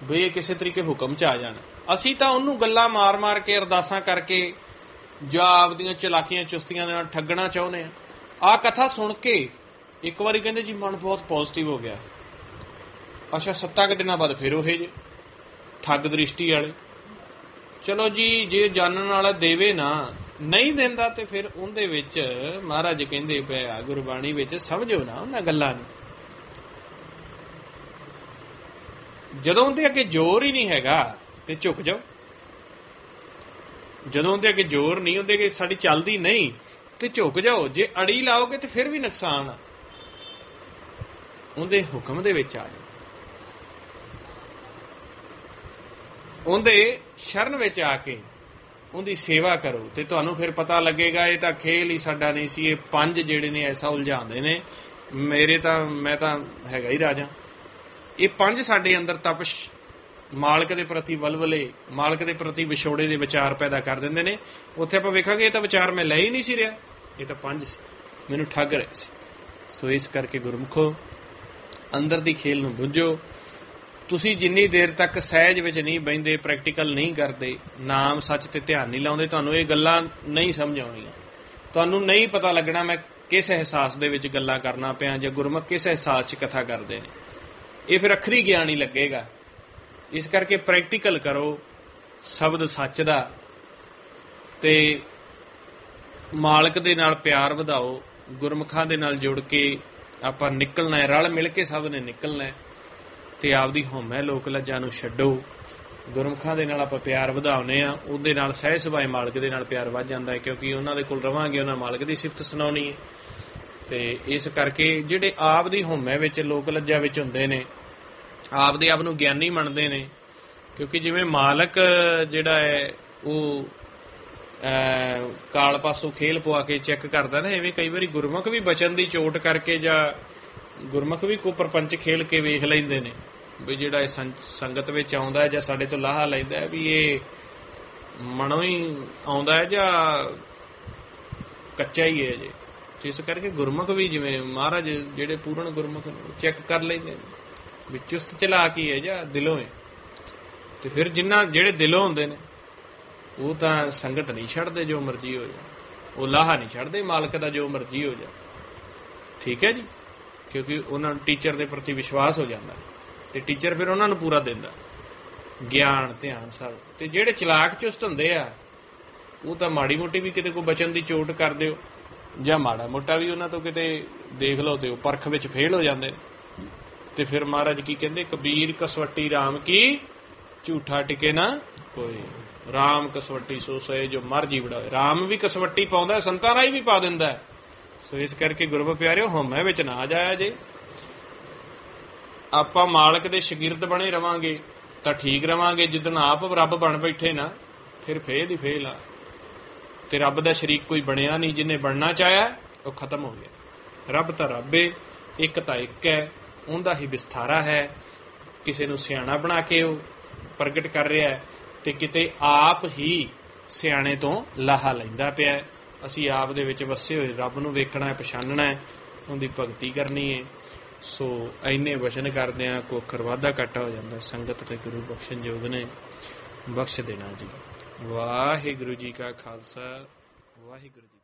ਵੀ ਇਹ ਕਿਸੇ ਤਰੀਕੇ ਹੁਕਮ ਚ ਆ ਜਾਣ। ਅਸੀਂ ਤਾਂ ਉਹਨੂੰ ਗੱਲਾਂ ਮਾਰ ਕੇ ਅਰਦਾਸਾਂ ਕਰਕੇ ਜਾਂ ਆਪਦੀਆਂ ਚਲਾਕੀਆਂ ਚੁਸਤੀਆਂ ਦੇ ਨਾਲ ਠੱਗਣਾ ਚਾਹੁੰਦੇ ਆ। ਆਹ ਕਥਾ ਸੁਣ ਕੇ ਇੱਕ ਵਾਰੀ ਕਹਿੰਦੇ ਜੀ ਮਨ ਬਹੁਤ ਪੋਜ਼ਿਟਿਵ ਹੋ ਗਿਆ। ਅੱਛਾ 7 ਦਿਨਾਂ ਬਾਅਦ ਫਿਰ ਉਹ ਜੇ ਠੱਗ ਦ੍ਰਿਸ਼ਟੀ ਵਾਲੇ। ਚਲੋ ਜੀ ਜੇ ਜਾਣਨ ਵਾਲਾ ਦੇਵੇ ਨਾ, ਨਹੀਂ ਦਿੰਦਾ ਤੇ ਫਿਰ ਉਹਦੇ ਵਿੱਚ ਮਹਾਰਾਜ ਕਹਿੰਦੇ ਪਿਆ ਗੁਰਬਾਣੀ ਵਿੱਚ, ਸਮਝੋ ਨਾ ਉਹਨਾਂ ਗੱਲਾਂ ਨੂੰ। ਜਦੋਂ ਉਹਦੇ ਅੱਗੇ ਜ਼ੋਰ ਹੀ ਨਹੀਂ ਹੈਗਾ ਤੇ ਝੁਕ ਜਾਓ। ਜਦੋਂ ਉਹਦੇ ਅੱਗੇ ਜ਼ੋਰ ਨਹੀਂ, ਉਹਦੇ ਅੱਗੇ ਸਾਡੀ ਚੱਲਦੀ ਨਹੀਂ ਤੇ ਝੁਕ ਜਾਓ। ਜੇ ਅੜੀ ਲਾਓਗੇ ਤੇ ਫਿਰ ਵੀ ਨੁਕਸਾਨ ਆ। ਉਹਦੇ ਹੁਕਮ ਦੇ ਵਿੱਚ ਆ ਜਾਓ, ਉਹਦੇ ਸ਼ਰਨ ਵਿੱਚ ਆ ਕੇ ਉਹਦੀ ਸੇਵਾ ਕਰੋ ਤੇ ਤੁਹਾਨੂੰ ਫਿਰ ਪਤਾ ਲੱਗੇਗਾ ਇਹ ਤਾਂ ਖੇਲ ਹੀ ਸਾਡਾ ਨਹੀਂ ਸੀ। ਇਹ 5 ਜਿਹੜੇ ਨੇ ਐਸਾ ਉਲਝਾਉਂਦੇ ਨੇ, ਮੈਂ ਤਾਂ ਹੈਗਾ ਹੀ ਰਾਜਾ। ਇਹ 5 ਸਾਡੇ ਅੰਦਰ ਤਪਸ਼, ਮਾਲਕ ਦੇ ਪ੍ਰਤੀ ਵਲਵਲੇ, ਮਾਲਕ ਦੇ ਪ੍ਰਤੀ ਵਿਛੋੜੇ ਦੇ ਵਿਚਾਰ ਪੈਦਾ ਕਰ ਦਿੰਦੇ ਨੇ। ਉੱਥੇ ਆਪਾਂ ਵੇਖਾਂਗੇ ਇਹ ਤਾਂ ਵਿਚਾਰ ਮੈਂ ਲੈ ਹੀ ਨਹੀਂ ਸੀ ਰਿਹਾ, ਇਹ ਤਾਂ 5 ਸੀ, ਮੈਨੂੰ ਠੱਗ ਰਹੇ ਸੀ। ਸੋ ਇਸ ਕਰਕੇ ਗੁਰਮੁਖੋ ਅੰਦਰ ਦੀ ਖੇਲ ਨੂੰ ਬੁੱਝੋ। ਤੁਸੀਂ ਜਿੰਨੀ ਦੇਰ ਤੱਕ ਸਹਿਜ ਵਿੱਚ ਨਹੀਂ ਬਹਿੰਦੇ, ਪ੍ਰੈਕਟੀਕਲ ਨਹੀਂ ਕਰਦੇ, ਨਾਮ ਸੱਚ ਤੇ ਧਿਆਨ ਨਹੀਂ ਲਾਉਂਦੇ, ਤੁਹਾਨੂੰ ਇਹ ਗੱਲਾਂ ਨਹੀਂ ਸਮਝ ਆਉਣੀਆਂ। ਤੁਹਾਨੂੰ ਨਹੀਂ ਪਤਾ ਲੱਗਣਾ ਮੈਂ ਕਿਸ ਅਹਿਸਾਸ ਦੇ ਵਿੱਚ ਗੱਲਾਂ ਕਰਨਾ ਪਿਆ ਜਾਂ ਗੁਰਮੁਖ ਕਿਸ ਅਹਿਸਾਸ 'ਚ ਕਥਾ ਕਰਦੇ ਨੇ। ਇਹ ਫਿਰ ਅੱਖਰੀ ਗਿਆਨ ਹੀ ਲੱਗੇਗਾ। ਇਸ ਕਰਕੇ ਪ੍ਰੈਕਟੀਕਲ ਕਰੋ ਸ਼ਬਦ ਸੱਚ ਦਾ ਤੇ ਮਾਲਕ ਦੇ ਨਾਲ ਪਿਆਰ ਵਧਾਓ। ਗੁਰਮੁਖਾਂ ਦੇ ਨਾਲ ਜੁੜ ਕੇ ਆਪਾਂ ਨਿਕਲਣਾ ਹੈ, ਰਲ ਮਿਲ ਕੇ ਸਭ ਨੇ ਨਿਕਲਣਾ ਹੈ ਤੇ ਆਪਦੀ ਹਉਮੈ ਲੋਕ ਲੱਜਾਂ ਨੂੰ ਛੱਡੋ। ਗੁਰਮੁਖਾਂ ਦੇ ਨਾਲ ਆਪਾਂ ਪਿਆਰ ਵਧਾਉਂਦੇ ਆ, ਉਹਦੇ ਨਾਲ ਸਹਿ ਸੁਭਾਏ ਮਾਲਕ ਦੇ ਨਾਲ ਪਿਆਰ ਵੱਧ ਜਾਂਦਾ ਹੈ, ਕਿਉਂਕਿ ਉਹਨਾਂ ਦੇ ਕੋਲ ਰਵਾਂਗੇ ਉਹਨਾਂ ਮਾਲਕ ਦੀ ਸਿਫਤ ਸੁਣਾਉਣੀ ਹੈ। ਤੇ ਇਸ ਕਰਕੇ ਜਿਹੜੇ ਆਪ ਦੀ ਹਉਮੈ ਵਿੱਚ ਲੋਕ ਲੱਜਾ ਵਿੱਚ ਹੁੰਦੇ ਨੇ, ਆਪਦੇ ਆਪ ਨੂੰ ਗਿਆਨੀ ਮੰਨਦੇ ਨੇ, ਕਿਉਂਕਿ ਜਿਵੇਂ ਮਾਲਕ ਜਿਹੜਾ ਹੈ ਉਹ ਕਾਲ ਪਾਸੋਂ ਖੇਲ ਪਵਾ ਕੇ ਚੈੱਕ ਕਰਦਾ ਨਾ, ਐਵੇਂ ਕਈ ਵਾਰੀ ਗੁਰਮੁਖ ਵੀ ਬਚਨ ਦੀ ਚੋਟ ਕਰਕੇ ਜਾਂ ਗੁਰਮੁਖ ਵੀ ਕੋਈ ਪ੍ਰਪੰਚ ਖੇਲ ਕੇ ਵੇਖ ਲੈਂਦੇ ਨੇ ਵੀ ਜਿਹੜਾ ਇਹ ਸੰਗਤ ਵਿੱਚ ਆਉਂਦਾ ਹੈ ਜਾਂ ਸਾਡੇ ਤੋਂ ਲਾਹਾ ਲੈਂਦਾ ਹੈ ਵੀ ਇਹ ਮਨੋਂ ਹੀ ਆਉਂਦਾ ਹੈ ਜਾਂ ਕੱਚਾ ਹੀ ਹੈ ਜੇ। ਇਸ ਕਰਕੇ ਗੁਰਮੁਖ ਵੀ ਜਿਵੇਂ ਮਹਾਰਾਜ ਜਿਹੜੇ ਪੂਰਨ ਗੁਰਮੁਖ ਨੂੰ ਚੈੱਕ ਕਰ ਲੈਂਦੇ ਨੇ ਵੀ ਚੁਸਤ ਚਲਾਕੀ ਹੈ ਜਾਂ ਦਿਲੋਂ ਹੈ। ਤੇ ਫਿਰ ਜਿਹੜੇ ਦਿਲੋਂ ਹੁੰਦੇ ਨੇ ਉਹ ਤਾਂ ਸੰਗਤ ਨਹੀਂ ਛੱਡਦੇ, ਜੋ ਮਰਜ਼ੀ ਹੋ ਜਾ, ਉਹ ਲਾਹਾ ਨਹੀਂ ਛੱਡਦੇ ਮਾਲਕ ਦਾ, ਜੋ ਮਰਜ਼ੀ ਹੋ ਜਾ। ਠੀਕ ਹੈ ਜੀ, ਕਿਉਂਕਿ ਉਹਨਾਂ ਨੂੰ ਟੀਚਰ ਦੇ ਪ੍ਰਤੀ ਵਿਸ਼ਵਾਸ ਹੋ ਜਾਂਦਾ ਤੇ ਟੀਚਰ ਫਿਰ ਉਹਨਾਂ ਨੂੰ ਪੂਰਾ ਦਿੰਦਾ ਗਿਆਨ ਧਿਆਨ ਸਭ। ਤੇ ਜਿਹੜੇ ਚਲਾਕ ਚੁਸਤ ਹੁੰਦੇ ਆ ਉਹ ਤਾਂ ਮਾੜੀ ਮੋਟੀ ਵੀ ਕਿਤੇ ਕੋਈ ਬਚਨ ਦੀ ਚੋਟ ਕਰ ਦਿਓ ਜਾਂ ਮਾੜਾ ਮੋਟਾ ਵੀ ਉਹਨਾਂ ਤੋਂ ਕਿਤੇ ਦੇਖ ਲਓ ਤੇ ਉਹ ਪਰਖ ਵਿੱਚ ਫੇਲ ਹੋ ਜਾਂਦੇ ਨੇ। ਤੇ ਫਿਰ ਮਹਾਰਾਜ ਕੀ ਕਹਿੰਦੇ, ਕਬੀਰ ਕਸਵੱਟੀ ਰਾਮ ਕੀ ਝੂਠਾ ਟਿਕੇ ਨਾ ਕੋਈ, ਰਾਮ ਕਸਵੱਟੀ ਸੋ ਸਏ ਜੋ ਮਰਜੀ ਵਡਾਵੇ। ਰਾਮ ਵੀ ਕਸਵੱਟੀ ਪਾਉਂਦਾ, ਸੰਤਾਂ ਰਾਹੀਂ ਵੀ ਪਾ ਦਿੰਦਾ। ਸੋ ਇਸ ਕਰਕੇ ਗੁਰਮੁਖ ਪਿਆਰਿਓ ਹਉਮੈ ਵਿੱਚ ਨਾ ਜਾਇਆ ਜੇ। ਆਪਾਂ ਮਾਲਕ ਦੇ ਸ਼ਾਗਿਰਦ ਬਣੇ ਰਵਾਂਗੇ ਤਾਂ ਠੀਕ ਰਵਾਂਗੇ। ਜਿੱਦਣ ਆਪ ਰੱਬ ਬਣ ਬੈਠੇ ਨਾ ਫਿਰ ਫੇਲ ਹੀ ਫੇਲ ਆ। ਤੇ ਰੱਬ ਦਾ ਸ਼ਰੀਕ ਕੋਈ ਬਣਿਆ ਨਹੀਂ, ਜਿਹਨੇ ਬਣਨਾ ਚਾਹਿਆ ਉਹ ਖਤਮ ਹੋ ਗਿਆ। ਰੱਬ ਤਾਂ ਰੱਬ ਏ, ਇੱਕ ਤਾਂ ਇੱਕ ਹੈ, ਉਹਦਾ ਹੀ ਵਿਸਥਾਰਾ ਹੈ। ਕਿਸੇ ਨੂੰ ਸਿਆਣਾ ਬਣਾ ਕੇ ਉਹ ਪ੍ਰਗਟ ਕਰ ਰਿਹਾ ਹੈ ਤੇ ਕਿਤੇ ਆਪ ਹੀ ਸਿਆਣੇ ਤੋਂ ਲਾਹਾ ਲੈਂਦਾ ਪਿਆ। ਅਸੀਂ ਆਪ ਦੇ ਵਿੱਚ ਵਸੇ ਹੋਏ ਰੱਬ ਨੂੰ ਵੇਖਣਾ ਹੈ, ਪਛਾਣਨਾ ਹੈ, ਉਹਦੀ ਭਗਤੀ ਕਰਨੀ ਹੈ। ਸੋ ਇੰਨੇ ਵਚਨ ਕਰਦਿਆਂ ਕੋਖਰ ਵਾਧਾ ਘਾਟਾ ਹੋ ਜਾਂਦਾ। ਸੰਗਤ ਤੇ ਗੁਰੂ ਬਖਸ਼ਣ ਯੋਗ ਨੇ, ਬਖਸ਼ ਦੇਣਾ ਜੀ। ਵਾਹਿਗੁਰੂ ਜੀ ਕਾ ਖਾਲਸਾ, ਵਾਹਿਗੁਰੂ ਜੀ।